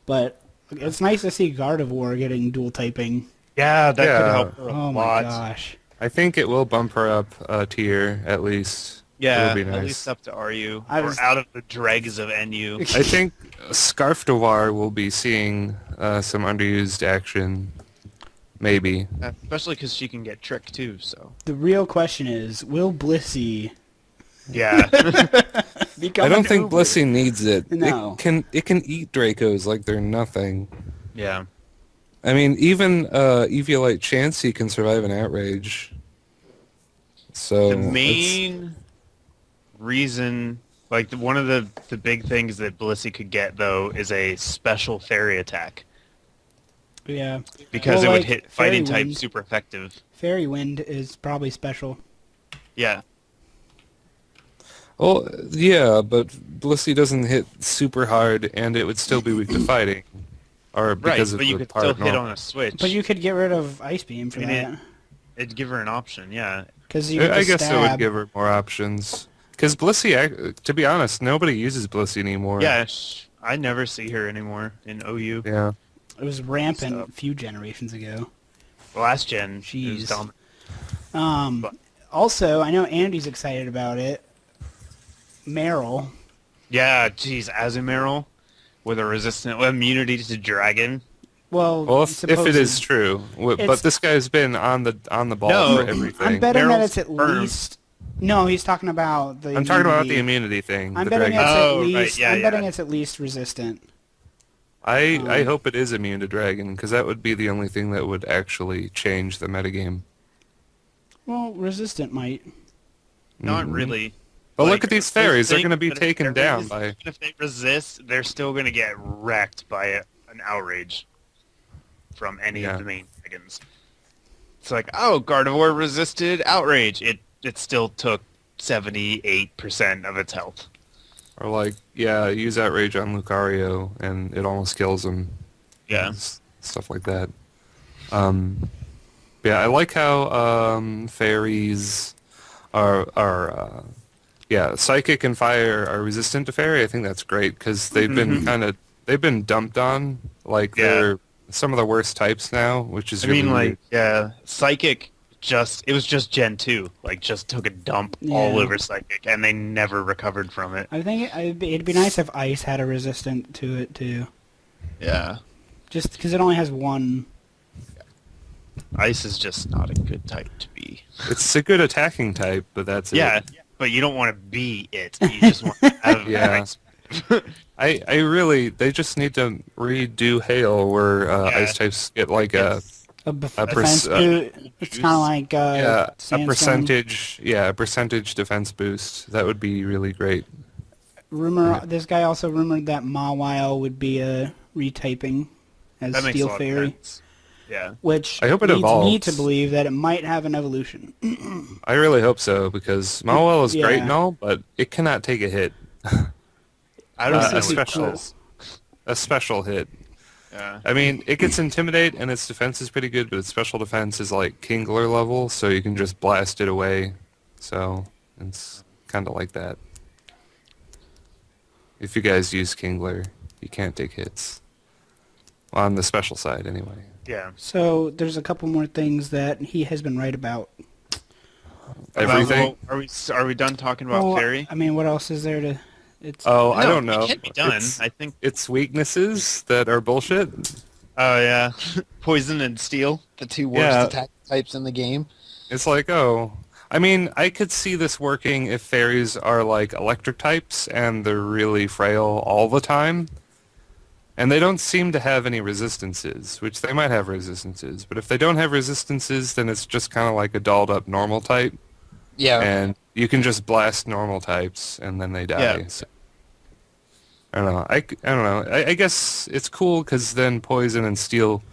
But it's nice to see Gardevoir getting dual typing. Yeah, that Yeah. could help her a Oh my lot. gosh. I think it will bump her up a tier at least. Yeah, It'll be at nice. least up to RU. I or was- out of the dregs of NU. I think Scarfdewar will be seeing some underused action. Maybe. Especially because she can get tricked too, so. The real question is, will Blissey Yeah. become I don't an think Uber? Blissey needs it. No. It can eat Dracos like they're nothing. Yeah. I mean, even Eviolite Chansey can survive an outrage. So The main reason, like one of the big things that Blissey could get though is a special fairy attack Yeah. because Well, it would like, hit Fairy fighting type Wind. super effective. Fairy Wind is probably special. Yeah, Well, yeah, but Blissey doesn't hit super hard, and it would still be weak to fighting, or right. because of But you the could part still hit normal. on a switch. But you could get rid of Ice Beam for I mean, that. It'd give her an option. Yeah, Because you get I the guess it would stab. give her more options. Because Blissey, to be honest, nobody uses Blissey anymore. yeah. I never see her anymore in OU. Yeah. It was rampant So- a few generations ago. Last gen, it Jeez. was dominant. But- Also, I know Andy's excited about it. Meryl. Yeah, geez, Azumarill with a resistant immunity to dragon. Well, if it is true, but It's- this guy's been on the ball No, for everything. I'm betting that Meryl's it's at firm. least. No, he's talking about the. I'm talking about the immunity. immunity thing. I'm the betting dragon. it's Oh, at right, least. yeah, I'm betting yeah. it's at least resistant. I hope it is immune to dragon, because that would be the only thing that would actually change the metagame. Well, resistant might. Not Mhm. really. But Like, look at these fairies; they're think going to be that if taken they're down resist- by. even if they resist, they're still going to get wrecked by an outrage from any Yeah. of the main dragons. It's like, oh, Gardevoir resisted outrage. It still took 78% of its health. Or like, yeah, use outrage on Lucario, and it almost kills him. Yeah. Stuff like that. Yeah, I like how fairies are yeah, psychic and fire are resistant to fairy. I think that's great because they've been dumped on. Like Yeah. they're some of the worst types now, which is I really mean, weird. like, yeah, Psychic it was just Gen 2. Like, just took a dump all Yeah. over Psychic, and they never recovered from it. I think it'd be nice if Ice had a resistant to it too. Yeah. Just because it only has one. Ice is just not a good type to be. It's a good attacking type, but that's Yeah, it. but you don't want to be it. You just want to have Yeah. Ice. I really they just need to redo Hail where Yeah. ice types get like a A A defense perc- boost. It's kind of like yeah a Sandstorm. percentage defense boost. That would be really great. This guy also rumored that Mawile would be a retyping as That makes a Steel lot Fairy, of sense. Yeah. which I hope it leads me evolves. to believe that it might have an evolution. I really hope so because Mawile is great Yeah. and all, but it cannot take a hit. I don't This know. would be special. cool. A special hit. Yeah. I mean, it gets Intimidate and its defense is pretty good, but its special defense is like Kingler level, so you can just blast it away. So it's kind of like that. If you guys use Kingler, you can't take hits. On the special side, anyway. Yeah. So there's a couple more things that he has been right about. Everything? Well, are we done talking about Well, Fairy? I mean, what else is there to? It's Oh, I No, don't know. It can't be done. It's, I think. it's weaknesses that are bullshit. Oh yeah, Poison and Steel, the two worst Yeah. attack types in the game. It's like, oh... I mean, I could see this working if fairies are like electric types and they're really frail all the time. And they don't seem to have any resistances, which they might have resistances. But if they don't have resistances, then it's just kind of like a dolled up normal type. Yeah. And you can just blast normal types and then they die. Yeah. So, I don't know. I don't know. I guess it's cool because then Poison and Steel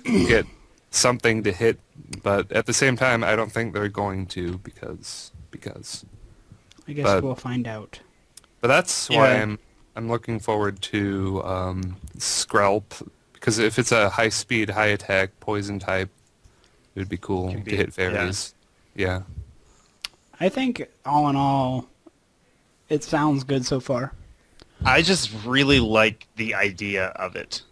get something to hit. But at the same time, I don't think they're going to because. I guess but- we'll find out. But that's why Yeah. I'm looking forward to Skrelp because if it's a high speed, high attack poison type, it would be cool Can be- to hit fairies. Yeah. I think all in all, it sounds good so far. I just really like the idea of it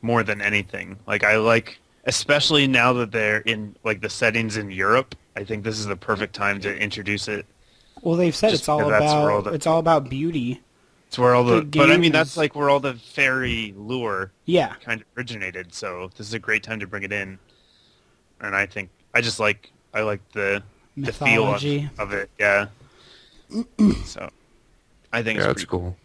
more than anything. Like I like, especially now that they're in like the settings in Europe. I think this is the perfect time to introduce it. Well, they've said Just it's all because that's where all about the- it's all about beauty. It's where all the, The but I game mean that's is- like where all the fairy lure Yeah, kind of originated. So this is a great time to bring it in. And I think I like the feel mythology. of it. Yeah. So I think Yeah, it's that's pretty cool.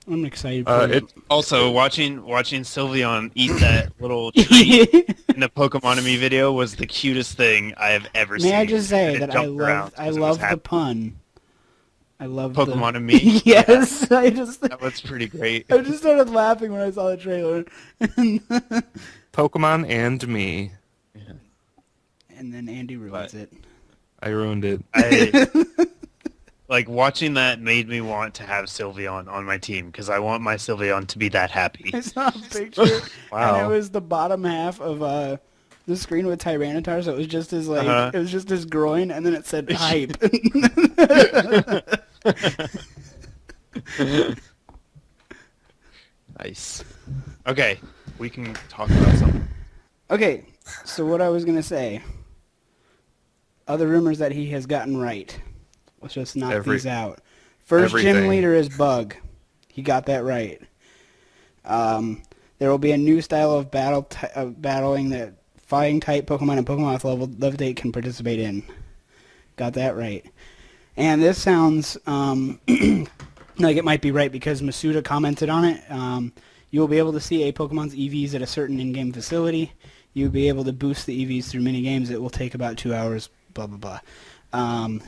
I'm excited for It Also, watching Sylveon eat that little treat in the Pokemonemy video was the cutest thing I have ever seen. May I just say And it that jumped around I 'cause it was love the happy. pun. I love Pokemonemy? Yes, I just That was pretty great. I just started laughing when I saw the trailer, Pokemon and me. and then Andy ruins it. I ruined it. Like, watching that made me want to have Sylveon on my team, because I want my Sylveon to be that happy. I saw a picture, Wow. and it was the bottom half of the screen with Tyranitar, so it was just his it was just his groin, and then it said hype. Nice. Okay, we can talk about something. Okay, so what I was gonna say, other rumors that he has gotten right. Let's just knock these out. First gym everything. leader is Bug. He got that right. There will be a new style of battling that fighting type Pokemon and Pokemon with level Levitate can participate in. Got that right. And this sounds like it might be right because Masuda commented on it. You will be able to see a Pokemon's EVs at a certain in-game facility. You'll be able to boost the EVs through mini-games. It will take about 2 hours, blah, blah, blah.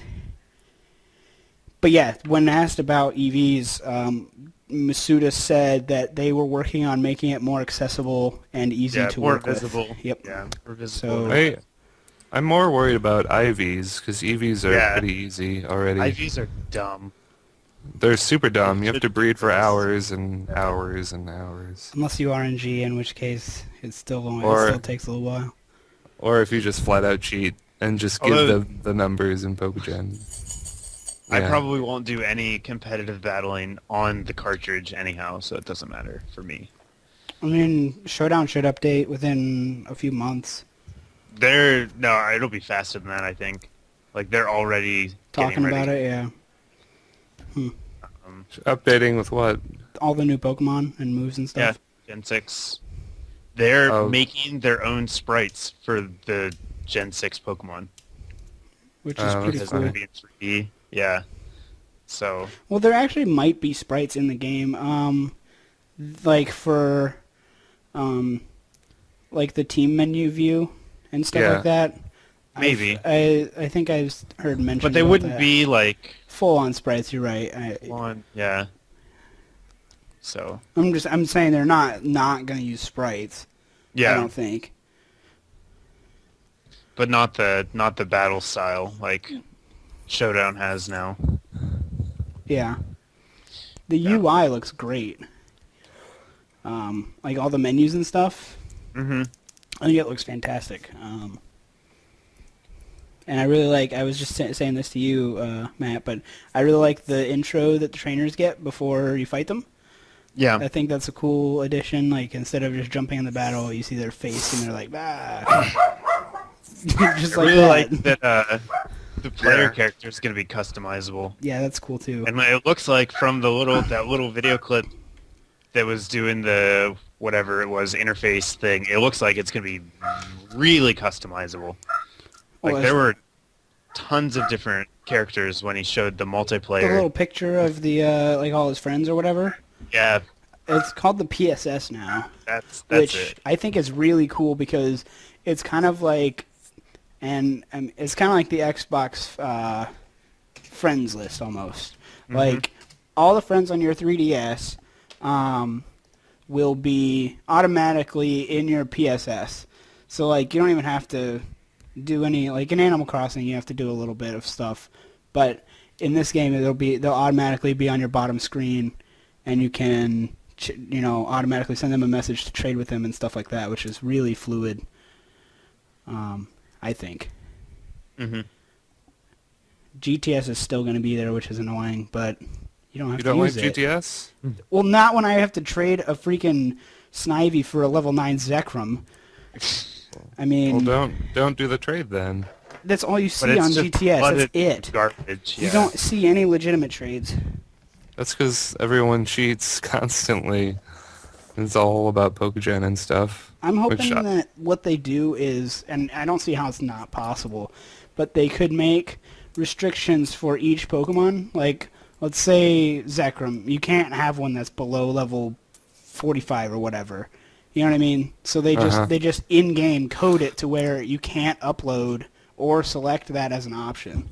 But yeah, when asked about EVs, Masuda said that they were working on making it more accessible and easy to more work visible. with. Yep. Yeah, more visible. So- I'm more worried about IVs because EVs are Yeah. pretty easy already. IVs are dumb. They're super dumb. You have to breed for hours and hours and hours. Unless you RNG, in which case it still takes a little while. Or if you just flat out cheat and just give Although- the numbers in Pokegen. I Yeah. probably won't do any competitive battling on the cartridge anyhow, so it doesn't matter for me. I mean, Showdown should update within a few months. No, it'll be faster than that, I think. Like, they're already Talking getting about ready. it, yeah. Updating with what? All the new Pokemon and moves and Yeah, stuff. Gen 6. They're Oh. making their own sprites for the Gen 6 Pokemon. Which is Oh, pretty It's cool. going to be in 3D. Yeah. So, Well, there actually might be sprites in the game, like for, like the team menu view and stuff Yeah. like that. Maybe. I think I've heard mention. but they about wouldn't that. be, like, full on sprites. You're right. yeah. So, I'm saying they're not going to use sprites. yeah. I don't think. But not the battle style like Showdown has now. Yeah. The Yeah. UI looks great. Like all the menus and stuff. Mm-hmm. I think it looks fantastic. And I really like, I was just saying this to you, Matt, but I really like the intro that the trainers get before you fight them. Yeah. I think that's a cool addition. Like, instead of just jumping in the battle, you see their face and they're like, ah. Just I like really that. like that the player Yeah. character is going to be customizable. Yeah, that's cool too. And it looks like from the little video clip that was doing the whatever it was interface thing, it looks like it's going to be really customizable. Like Well, there were tons of different characters when he showed the the multiplayer. little picture of the, like all his friends or whatever. Yeah, It's called the PSS now. that's Which it. I think is really cool because it's kind of like, and it's kind of like the Xbox friends list almost. Mm-hmm. Like all the friends on your 3DS will be automatically in your PSS. So like you don't even have to do any, like in Animal Crossing you have to do a little bit of stuff, but in this game they'll automatically be on your bottom screen, and you can automatically send them a message to trade with them and stuff like that, which is really fluid. I think Mm-hmm. GTS is still going to be there, which is annoying, but you don't have You to don't like use it. GTS? Well, not when I have to trade a freaking Snivy for a level 9 Zekrom. I mean, Well, don't do the trade then. that's all you But see it's on just GTS. flooded That's it. Garbage. You Yeah. don't see any legitimate trades. That's because everyone cheats constantly. It's all about Pokegen and stuff. I'm hoping Which, that what they do is, and I don't see how it's not possible, but they could make restrictions for each Pokemon, like let's say Zekrom, you can't have one that's below level 45 or whatever. You know what I mean? So they just in-game code it to where you can't upload or select that as an option.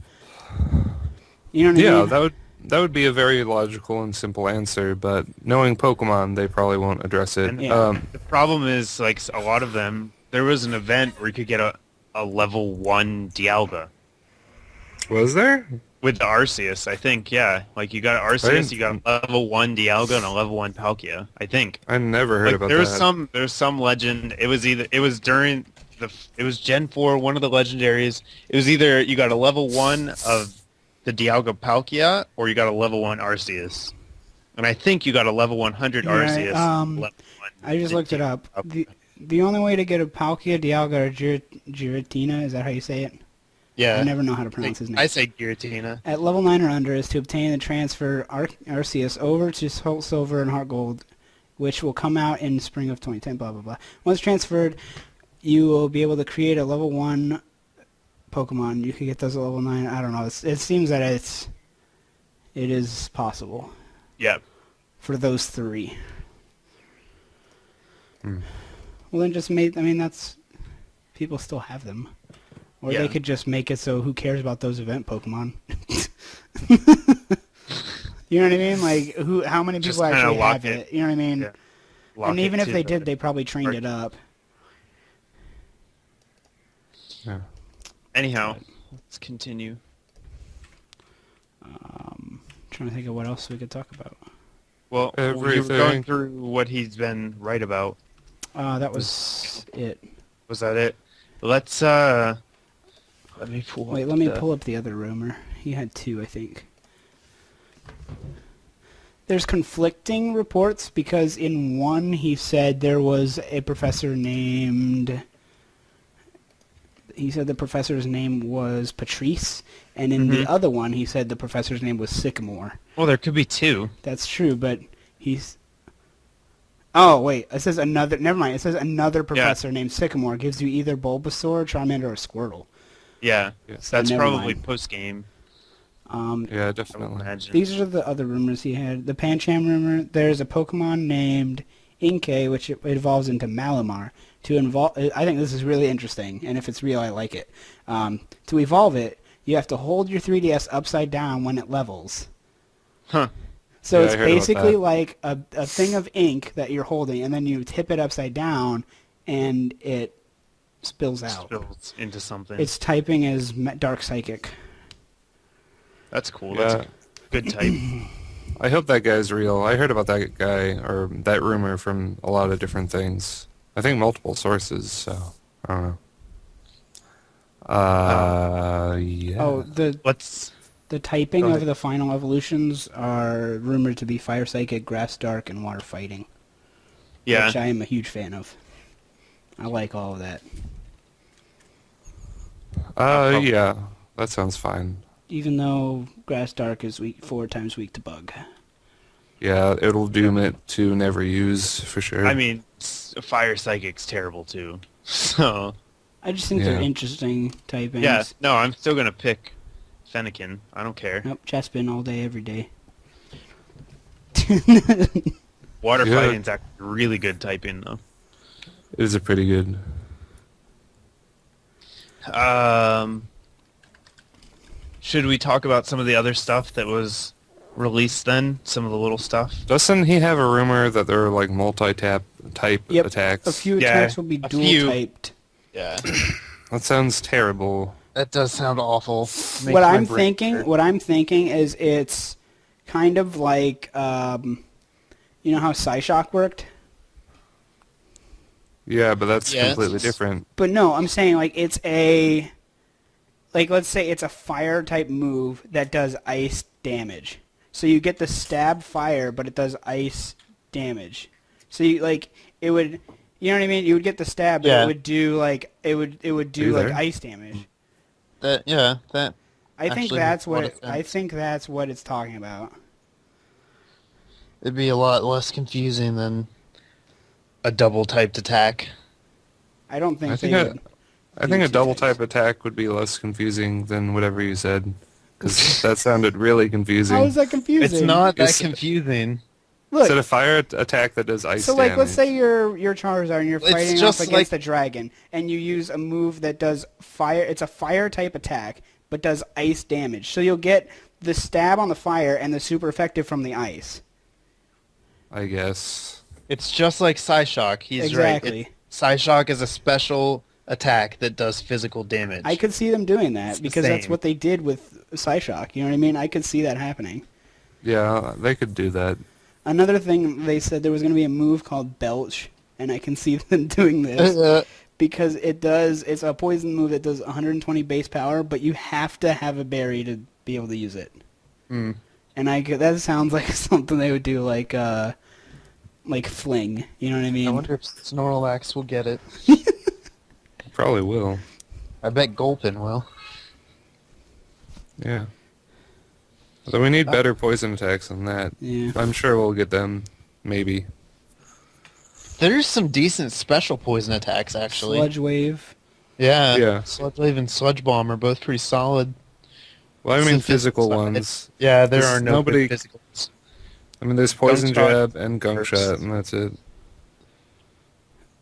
You know what I Yeah, mean? that would be a very logical and simple answer, but knowing Pokemon, they probably won't address it. And Yeah. the problem is, like, a lot of them, there was an event where you could get a level 1 Dialga. Was there? With the Arceus, I think, yeah. Like, you got Arceus, you got a level 1 Dialga and a level 1 Palkia, I think. I never heard Like, about there's that. some legend. It was during it was Gen 4, one of the legendaries. It was either you got a level 1 of the Dialga Palkia or you got a level 1 Arceus. And I think you got a level 100 Right, Arceus. Level 1 I just looked it up. The only way to get a Palkia, Dialga, or Giratina, is that how you say it? Yeah. I never know how to pronounce his name. I say Giratina. At level 9 or under is to obtain and transfer Arceus over to Soul Silver and Heart Gold, which will come out in spring of 2010, blah, blah, blah. Once transferred, you will be able to create a level 1 Pokemon. You could get those at level 9. I don't know. It seems that it is possible Yeah. for those 3. Hmm. Well, then that's... People still have them. Or Yeah. they could just make it so who cares about those event Pokemon? You know what I mean? Like, how many Just people kinda actually lock have it? it. You know what I mean? Yeah. Lock And it even if to they the- did, they probably trained it up. Yeah. Anyhow, let's continue. Trying to think of what else we could talk about. Well, you were Everything. going through what he's been right about. That was it. Was that it? Let's let me pull. Wait, up let me the- pull up the other rumor. He had 2, I think. There's conflicting reports because in one he said there was a professor named... He said the professor's name was Patrice, and in the other one he said the professor's name was Sycamore. Well, there could be 2. That's true, but he's... Oh, wait, it says another... Never mind, it says another professor named Sycamore gives you either Bulbasaur, Charmander, or Squirtle. Yeah, Yeah. so that's Never probably mind. post game. Yeah, I would definitely. imagine. These are the other rumors he had. The Pancham rumor, there's a Pokemon named Inkay, which it evolves into Malamar. I think this is really interesting, and if it's real, I like it. To evolve it, you have to hold your 3DS upside down when it levels. Huh? So Yeah, it's I heard about basically that. like a thing of ink that you're holding, and then you tip it upside down, and it spills out. Spills into something. Its typing is Dark Psychic. That's cool. Yeah. That's a good type. I hope that guy's real. I heard about that guy, or that rumor, from a lot of different things. I think multiple sources, so I don't know. Yeah. Oh, the Let's. typing Go of ahead. the final evolutions are rumored to be Fire Psychic, Grass Dark, and Water Fighting. Yeah. Which I am a huge fan of. I like all of that. Yeah. That sounds fine. Even though Grass Dark is 4 times weak to Bug. Yeah, it'll doom it to never use, for sure. I mean, Fire Psychic's terrible too. So. I just think they're Yeah. interesting typings. Yeah. No, I'm still gonna pick Fennekin. I don't care. Nope, Chespin all day, every day. Water Yeah. Fighting's actually really good typing though. It is a pretty good. Should we talk about some of the other stuff that was released then? Some of the little stuff? Doesn't he have a rumor that there are like multi-type Yep, attacks? a few Yeah, attacks will be a dual few. typed. Yeah. That sounds terrible. That does sound awful. What I'm thinking is it's kind of like, you know how Psyshock worked? Yeah, but that's Yeah, completely it's- different. But no, I'm saying like it's a, like let's say it's a fire type move that does ice damage. So you get the stab fire, but it does ice damage. So you like it would, you know what I mean? You would get the stab, but Yeah. it would do like it would do Are you like there? ice damage. That I think Actually that's makes a lot what of I sense. think that's what it's talking about. it'd be a lot less confusing than a double typed attack. I don't think I they think would. I think a two double types. type attack would be less confusing than whatever you said, 'Cause that sounded really confusing. How is that confusing? It's not that It's- confusing. Is it Look, a fire attack that does ice so like, damage? let's say you're Charizard and you're It's fighting just off like- against a dragon, and you use a move that does fire. It's a fire type attack, but does ice damage. So you'll get the stab on the fire and the super effective from the ice. I guess. It's just like Psyshock. He's Exactly. right. Psyshock is a special attack that does physical damage. I could see them doing that It's the because that's same. what they did with Psyshock. You know what I mean? I could see that happening. Yeah, they could do that. Another thing, they said there was going to be a move called Belch, and I can see them doing this because it's a poison move that does 120 base power, but you have to have a berry to be able to use it. Mm. And that sounds like something they would do like Fling. You know what I mean? I wonder if Snorlax will get it. Probably will. I bet Gulpin will. Yeah. So we need better poison attacks than that. Yeah. I'm sure we'll get them. Maybe. There's some decent special poison attacks, actually. Sludge Wave. Yeah. Yeah. Sludge Wave and Sludge Bomb are both pretty solid. Well, I mean Some physical side. ones. Yeah, there There's are no nobody- good physicals. I mean, there's Poison Gunk Shot Jab and Gunk Shot, and that's it.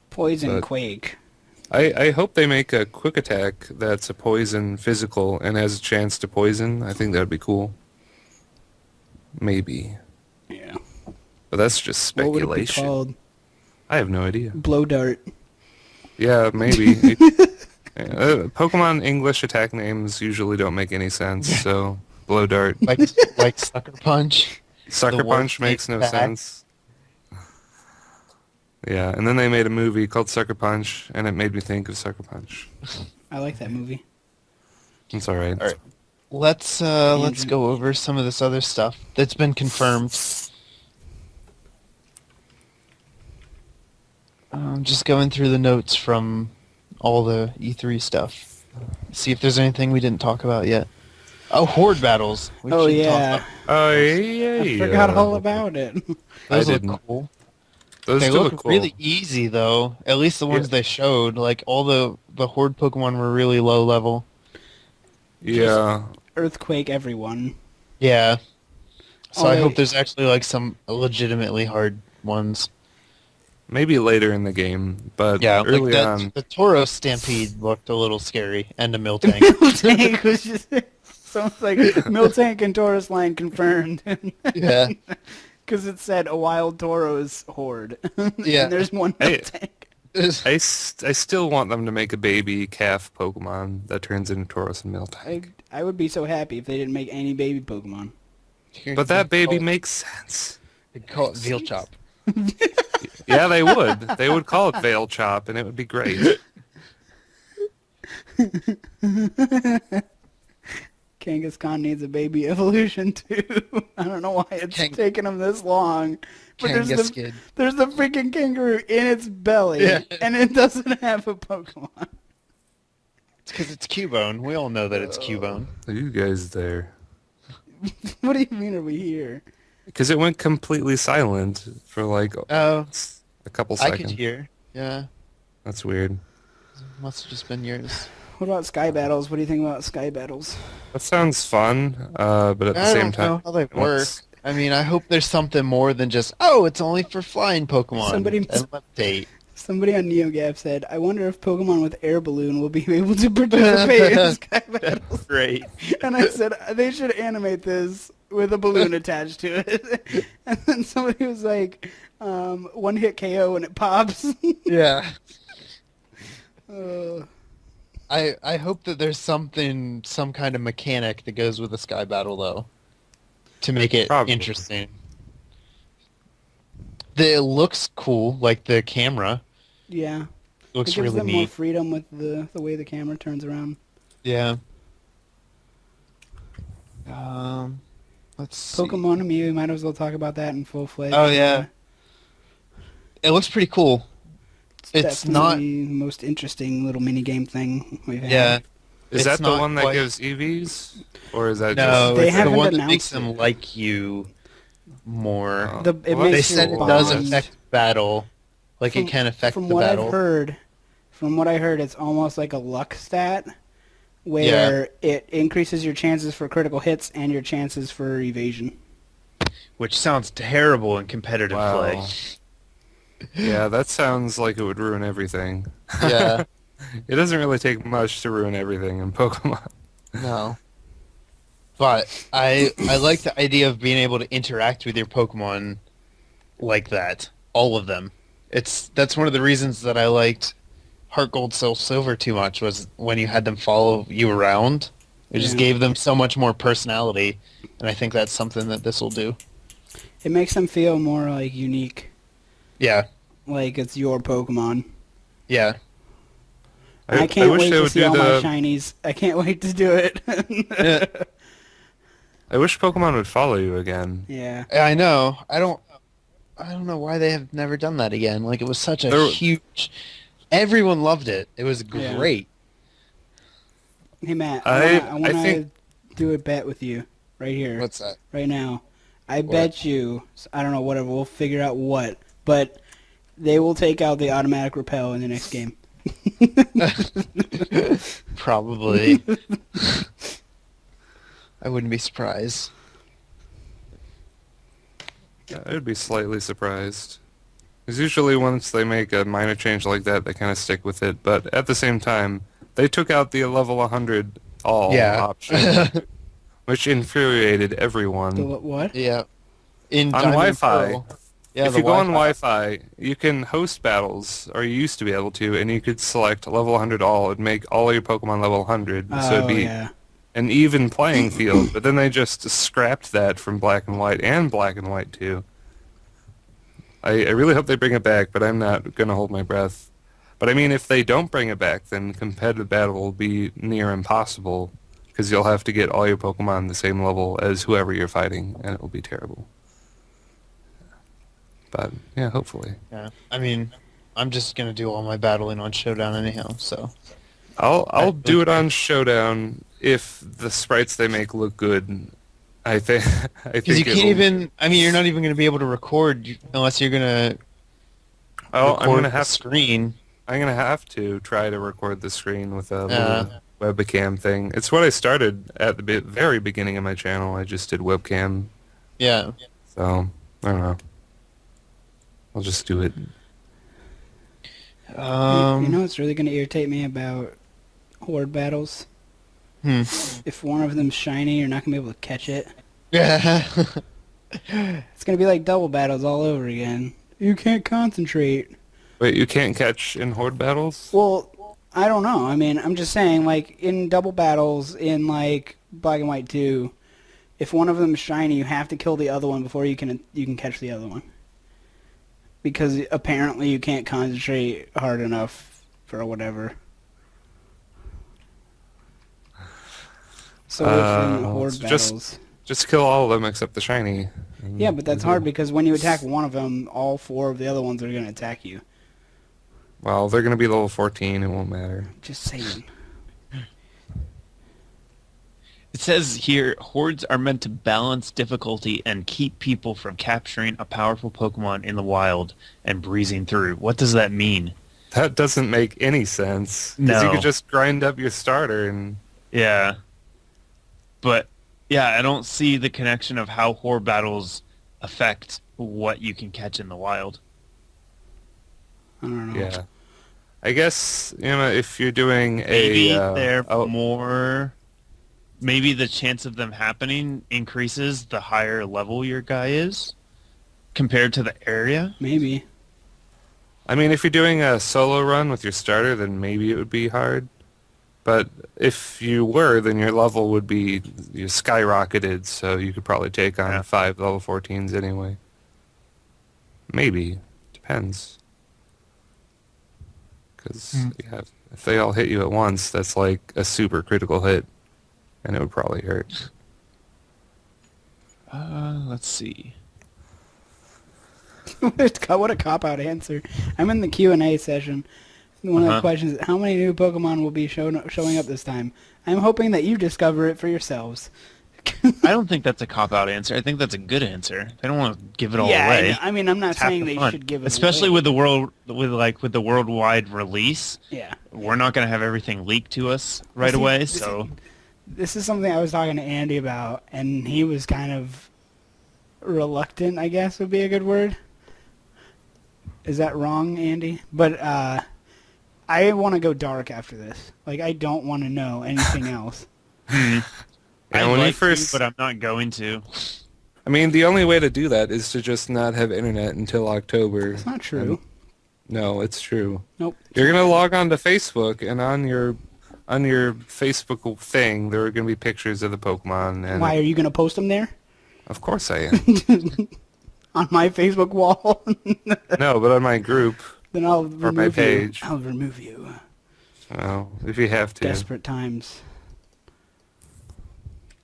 Poison But- Quake. I hope they make a quick attack that's a poison physical and has a chance to poison. I think that would be cool. Maybe. Yeah. But that's just What would it be speculation. called? I have no idea. Blow Dart. Yeah, maybe. Pokemon English attack names usually don't make any sense, so Blow Dart. like Sucker Punch. Sucker the Punch one makes no attack. sense. Yeah, and then they made a movie called Sucker Punch, and it made me think of Sucker Punch. I like that movie. It's alright. All right. Let's go over some of this other stuff that's been confirmed. Just going through the notes from all the E3 stuff. See if there's anything we didn't talk about yet. Oh, Horde battles. We Oh, should yeah. talk Oh, yeah. I forgot all about it. about. I Those didn't. look cool. Those They do look look cool. really easy though. At least the ones Yeah. they showed. Like all the Horde Pokemon were really low level. Yeah. Earthquake everyone. Yeah. So Oh, I wait. hope there's actually like some legitimately hard ones. Maybe later in the game, but Yeah, like early that, on. the Tauros Stampede looked a little scary, and the Miltank. Miltank was just sounds like Miltank and Taurus line confirmed. Yeah. Because it said a wild Tauros horde. Yeah. And there's one Hey. Miltank. I still want them to make a baby calf Pokemon that turns into Tauros and Miltank. I would be so happy if they didn't make any baby Pokemon. But that baby makes sense. They call it Veal Chop. Yeah, they would. They would call it Veil Chop, and it would be great. Kangaskhan needs a baby evolution too. I don't know why it's taking him this long. But Kangaskid. there's the freaking kangaroo in its belly, Yeah. and it doesn't have a Pokemon. It's because it's Cubone. We all know that it's Cubone. Are you guys there? What do you mean are we here? Because it went completely silent for like Oh, a couple I seconds. could hear. Yeah. That's weird. Must have just been yours. What about Sky Battles? What do you think about Sky Battles? That sounds fun, but at the I same don't time, know how they it work. looks- I mean, I hope there's something more than just, oh, it's only for flying Pokemon. Somebody- and levitate. Somebody on NeoGaf said, I wonder if Pokemon with air balloon will be able to participate in Sky Battles. Great. And I said, they should animate this with a balloon attached to it. And then somebody was like, one hit KO and it pops. Yeah. Uh, I hope that there's some kind of mechanic that goes with the Sky Battle, though, to make it Probably. interesting. It looks cool, like the camera yeah. looks It gives really them more neat. freedom with the way the camera turns around. Yeah. Let's see. Pokemon and Mew, we might as well talk about that in full-fledged. Oh, yeah. It looks pretty cool. It's not. definitely the most interesting little mini-game thing we've had. Yeah. Is It's that the not one that quite- gives EVs, or is that No, They it's the haven't one that makes announced them it. like you more. Oh. It Well, They makes said your it does bond- affect battle. Like it can affect from the what battle. From what I heard, it's almost like a luck stat. where it increases your chances for critical hits and your chances for evasion. Which sounds terrible in competitive play. Wow. Yeah, that sounds like it would ruin everything. Yeah. It doesn't really take much to ruin everything in Pokemon. No. But I like the idea of being able to interact with your Pokemon like that. All of them. That's one of the reasons that I liked Heart Gold Soul Silver too much, was when you had them follow you around. It just gave them so much more personality, and I think that's something that this will do. It makes them feel more like unique, Yeah. like it's your Pokemon. Yeah. I can't wish wait they to would see do all my the. shinies. I can't wait to do it. I wish Pokemon would follow you again. Yeah. I know. I don't know why they have never done that again. Like, it was such a huge... Everyone loved it. It was great. Hey Matt, I want to think- do a bet with you right here, What's that? right now. I bet you, I don't know, whatever. We'll figure out what, but they will take out the automatic repel in the next game. Probably. I wouldn't be surprised. I would be slightly surprised. Because usually once they make a minor change like that, they kind of stick with it. But at the same time, they took out the level 100 all option, which infuriated everyone. The what? Yeah. In On Diamond Wi-Fi, Pearl. Yeah, if the you go on Wi-Fi. Wi-Fi, you can host battles, or you used to be able to, and you could select level 100 all and make all your Pokemon level 100. So it'd be an even playing field. But then they just scrapped that from Black and White and Black and White 2. I really hope they bring it back, but I'm not going to hold my breath. But I mean, if they don't bring it back, then competitive battle will be near impossible, because you'll have to get all your Pokemon the same level as whoever you're fighting, and it will be terrible. But, yeah, hopefully. Yeah. I mean, I'm just going to do all my battling on Showdown anyhow, so... I'll do it on Showdown if the sprites they make look good. I think Because you can't even... I mean, you're not even going to be able to record unless you're going to I'm going to the have screen. I'm going to have to try to record the screen with a little webcam thing. It's what I started at the very beginning of my channel. I just did webcam. Yeah. So, I don't know. I'll just do it. You know what's really going to irritate me about horde battles? If one of them's shiny, you're not going to be able to catch it. Yeah. It's going to be like double battles all over again. You can't concentrate. Wait, you can't catch in horde battles? Well, I don't know. I mean, I'm just saying, like, in double battles in, like, Black and White 2, if one of them's shiny, you have to kill the other one before you can catch the other one. Because apparently you can't concentrate hard enough for whatever. So if in horde battles... Just kill all of them except the shiny. Yeah, but that's hard because when you attack one of them, all four of the other ones are going to attack you. Well, they're going to be level 14. It won't matter. Just saying. It says here, hordes are meant to balance difficulty and keep people from capturing a powerful Pokemon in the wild and breezing through. What does that mean? That doesn't make any sense. Because you No. could just grind up your starter and... Yeah. But, yeah, I don't see the connection of how horde battles affect what you can catch in the wild. I don't know. Yeah. I guess, if you're doing Maybe a... Maybe the chance of them happening increases the higher level your guy is compared to the area. Maybe. I mean, if you're doing a solo run with your starter, then maybe it would be hard. But if you were, then your level would be skyrocketed, so you could probably take on 5 level 14s anyway. Maybe. Depends. Because if they all hit you at once, that's like a super critical hit, and it would probably hurt. Let's see. What a cop-out answer. I'm in the Q&A session. One of the questions is, how many new Pokemon will be showing up this time? I'm hoping that you discover it for yourselves. I don't think that's a cop-out answer. I think that's a good answer. They don't want to give it all Yeah, away. I mean, I'm not It's half saying the they fun. should give it Especially away. with the worldwide release. Yeah. We're not going to have everything leaked to us right See, away, so This is something I was talking to Andy about, and he was kind of reluctant, I guess would be a good word. Is that wrong, Andy? But I want to go dark after this. Like, I don't want to know anything else. Yeah, I'd when like you first, to, but I'm not going to. I mean, the only way to do that is to just not have internet until October. It's not true. No, it's true. Nope. You're gonna log on to Facebook, and on your Facebook thing, there are gonna be pictures of the Pokemon. And Why are you going to post them there? Of course I am. On my Facebook wall? No, but on my group. Then I'll Or my remove you. page. I'll remove you. Well, if you have to. Desperate times.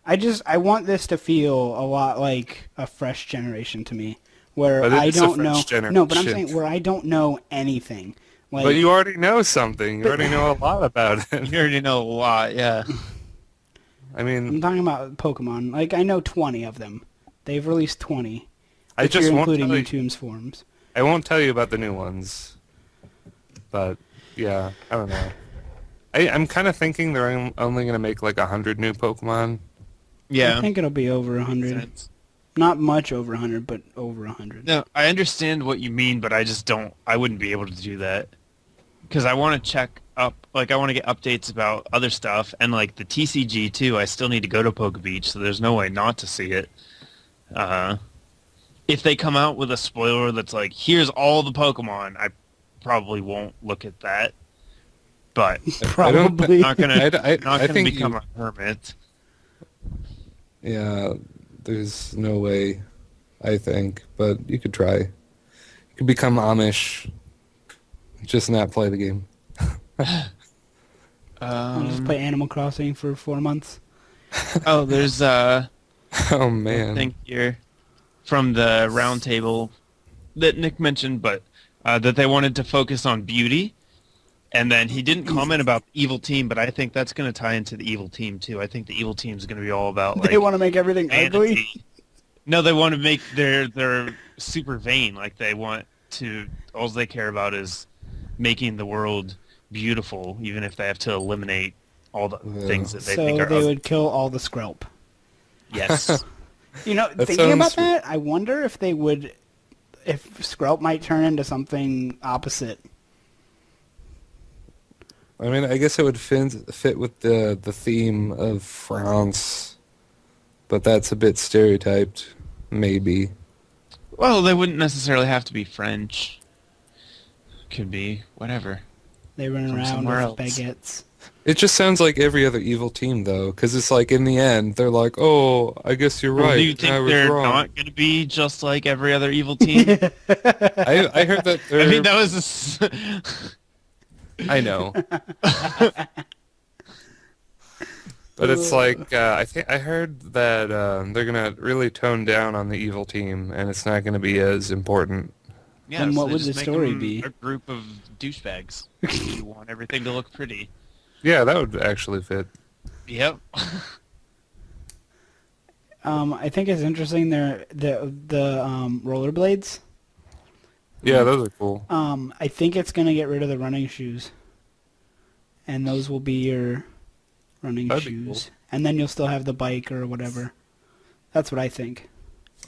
I want this to feel a lot like a fresh generation to me, where But it I is a don't fresh know. No, but I'm generation. saying where I don't know anything. Like, But you already know something. You already know a lot about it. You already know a lot, yeah. I I'm mean, talking about Pokemon. Like, I know 20 of them. They've released 20. I if just you're won't including tell you. YouTube's forums. I won't tell you about the new ones. But yeah, I don't know. I'm kind of thinking they're only going to make like 100 new Pokemon. Yeah. I think it'll be over 100. Sense. Not much over 100, but over 100. No, I understand what you mean, but I wouldn't be able to do that. Because I want to check up, like I want to get updates about other stuff, and like the TCG too, I still need to go to Poke Beach, so there's no way not to see it. If they come out with a spoiler that's like, here's all the Pokemon, I probably won't look at that. But Probably. not gonna, I not gonna think become you- a hermit. Yeah, there's no way, I think, but you could try. You could become Amish, just not play the game. I'll just play Animal Crossing for 4 months. Oh, there's Oh I man. think here from the round table that Nick mentioned, but that they wanted to focus on beauty. And then he didn't comment about the evil team, but I think that's going to tie into the evil team too. I think the evil team is going to be all about like They want to make everything ugly? vanity. No, they want to make they're super vain. Like they want to all they care about is making the world beautiful, even if they have to eliminate all the Yeah. things that they So think are they ugly. would kill all the Skrelp. Yes. You know, That thinking about sounds- that, I wonder if they would, if Skrelp might turn into something opposite. I mean, I guess it would fit with the theme of France, but that's a bit stereotyped, maybe. Well, they wouldn't necessarily have to be French. Could be whatever. They run From around somewhere with else. baguettes. It just sounds like every other evil team, though, because it's like in the end they're like, "Oh, I guess you're Well, right. do you I think was they're wrong." not going to be just like every other evil team? I heard that. I They're, mean, that was a s I know. But it's like I heard that they're gonna really tone down on the evil team, and it's not gonna be as important. Yeah, Then so what they would just the make story them be? A group of douchebags. You want everything to look pretty. Yeah, that would actually fit. Yep. I think it's interesting. The rollerblades. Yeah, those are cool. I think it's gonna get rid of the running shoes, and those will be your running That'd be shoes. cool. And then you'll still have the bike or whatever. That's what I think.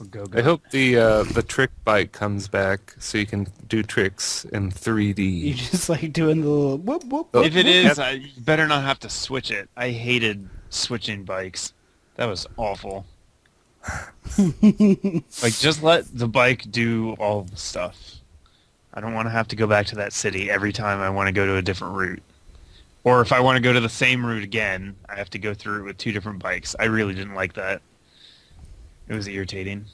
Or go I hope the trick bike comes back so you can do tricks in You 3D. just like doing the little whoop whoop. Oh, whoop, If it whoop. is, you better not have to switch it. I hated switching bikes. That was awful. Like, just let the bike do all the stuff. I don't want to have to go back to that city every time I want to go to a different route. Or if I want to go to the same route again, I have to go through it with two different bikes. I really didn't like that. It was irritating.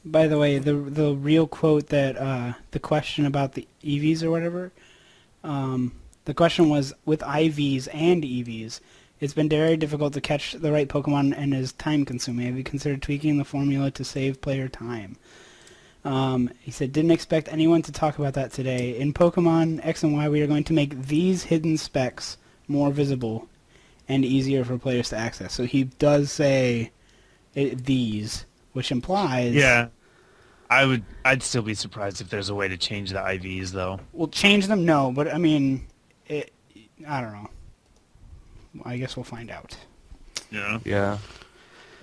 By the way, the real quote that the question about the EVs or whatever, the question was, with IVs and EVs, it's been very difficult to catch the right Pokemon and is time consuming. Have you considered tweaking the formula to save player time? He said, didn't expect anyone to talk about that today. In Pokemon X and Y, we are going to make these hidden specs more visible and easier for players to access. So he does say these, which implies... Yeah. I'd still be surprised if there's a way to change the IVs, though. We'll change them, no, but I mean, I don't know. I guess we'll find out. Yeah. Yeah.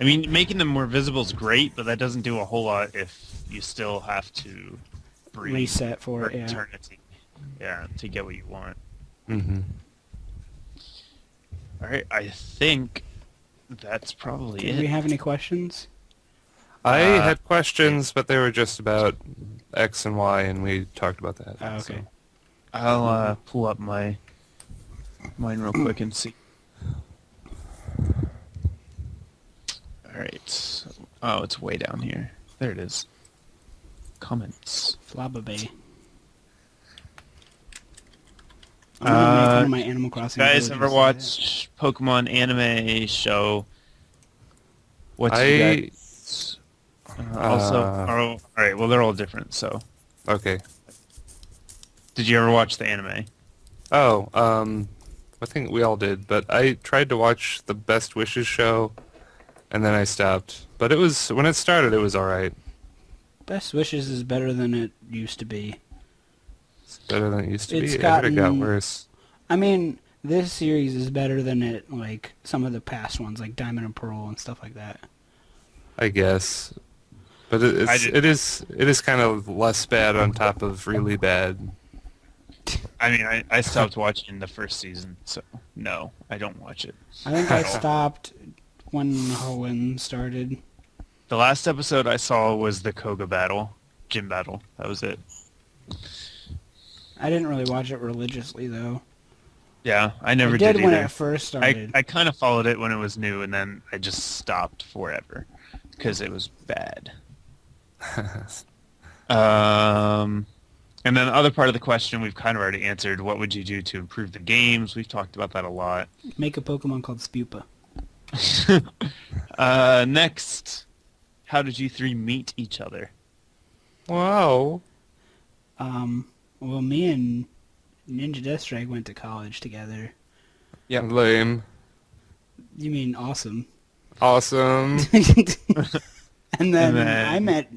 I mean, making them more visible is great, but that doesn't do a whole lot if you still have to breathe Reset for for it, yeah. eternity. Yeah, to get what you want. Mm-hmm. All right, I think that's probably Do it. we have any questions? I had questions, but they were just about X and Y, and we talked about that. Oh, okay. so. I'll pull up mine real quick and see. All right. So, oh, it's way down here. There it is. Comments. Flababay. I'm gonna make one of my Animal Crossing Guys, villages. ever watch Pokemon anime show? What's I- you guys? Also, all right. Well, they're all different. So, Okay. did you ever watch the anime? Oh, I think we all did, but I tried to watch the Best Wishes show, and then I stopped. But it was, when it started, it was alright. Best Wishes is better than it used to be. It's better than it used to It's be. I heard it got gotten- worse. I mean, this series is better than it, like, some of the past ones, like Diamond and Pearl and stuff like that. I guess. But I did- it is kind of less bad on top of really bad. I mean, I stopped watching the first season, so no, I don't watch it. I think I stopped when Hoenn started. The last episode I saw was the Koga battle, gym battle. That was it. I didn't really watch it religiously, though. Yeah, I never I did when either. it first started. I kind of followed it when it was new, and then I just stopped forever because it was bad. And then the other part of the question we've kind of already answered. What would you do to improve the games? We've talked about that a lot. Make a Pokemon called Spupa. Next, how did you three meet each other? Wow. Well, me and NinjaDeathStrike went to college together. Yeah. Lame. You mean awesome. Awesome. And then then- I met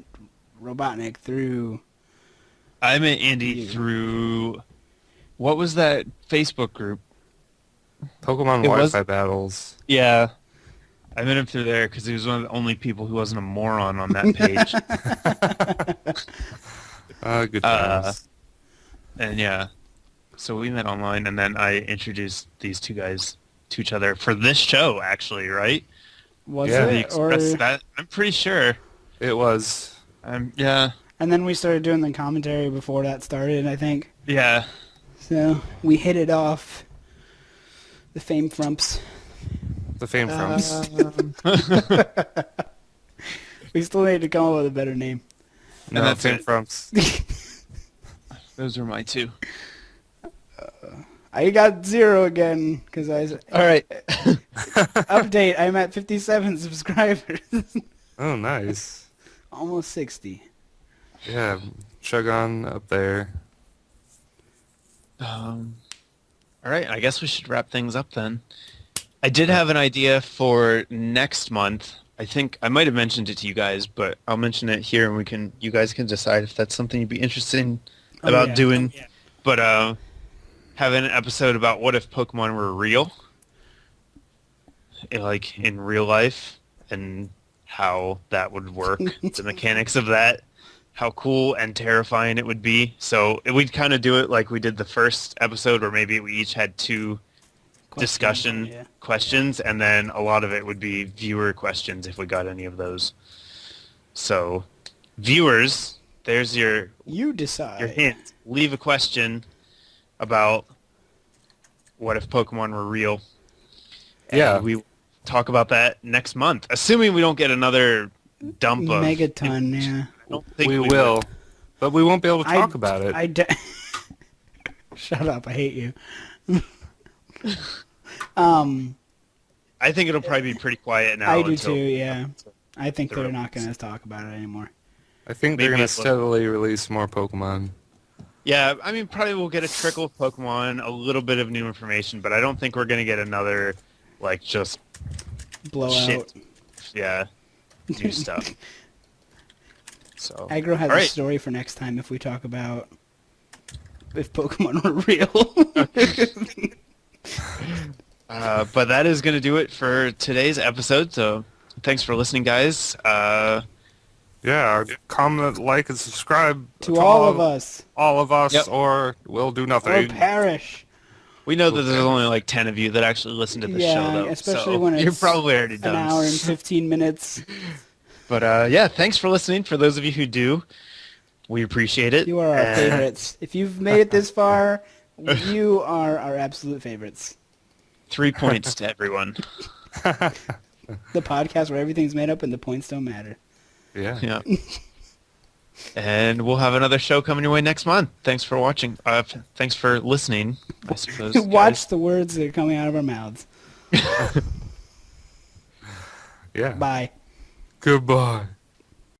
Robotnik through... I met Andy You. through, what was that Facebook group? Pokemon It was- Wi-Fi battles. Yeah, I met him through there because he was one of the only people who wasn't a moron on that page. Good times. And yeah, so we met online, and then I introduced these two guys to each other for this show, actually, right? Was Yeah. The it? Or... Express, that I'm pretty sure. It was. Yeah, And then we started doing the commentary before that started, I think. yeah. So we hit it off. The fame frumps. The fame from. We still need to come up with a better name. No, that's fame it. frumps. Those were my two. I got 0 again because All right. update. I'm at 57 subscribers, Oh, nice. almost 60. Yeah, chug on up there. All right, I guess we should wrap things up then. I did have an idea for next month. I think I might have mentioned it to you guys, but I'll mention it here, and you guys can decide if that's something you'd be interested in about yeah. doing. But having an episode about what if Pokemon were real, like in real life, and how that would work, the mechanics of that, how cool and terrifying it would be. So we'd kind of do it like we did the first episode, where maybe we each had two discussion Yeah. questions, and then a lot of it would be viewer questions if we got any of those. So, viewers, there's your You decide. hint. Leave a question about what if Pokemon were real. And Yeah. we talk about that next month, assuming we don't get another dump of Megaton, yeah. I don't think We will. But we won't be able to talk about it. Shut up, I hate you. I think it'll probably be pretty quiet now. I do until- too, yeah. I think the they're not release. going to talk about it anymore. I think they're Maybe going to it's like- steadily release more Pokemon. Yeah, I mean, probably we'll get a trickle of Pokemon, a little bit of new information, but I don't think we're going to get another like just Blow shit. out. Yeah, do stuff. So Aggro has all a right. story for next time if we talk about if Pokemon were real. But that is going to do it for today's episode. So thanks for listening, guys. Yeah, comment, like, and subscribe to all of us. All of us, Yep. or we'll do Or nothing. perish. We know that there's only like 10 of you that actually listen to the Yeah, show, though. especially so when you're it's probably already An done. hour and 15 minutes. But yeah, thanks for listening. For those of you who do, we appreciate it. You are our And favorites. If you've made it this far, you are our absolute favorites. 3 points to everyone. The podcast where everything's made up and the points don't matter. Yeah. Yeah. And we'll have another show coming your way next month. Thanks for watching. Thanks for listening, I suppose. Watch guys. the words that are coming out of our mouths. Yeah. Bye. Goodbye.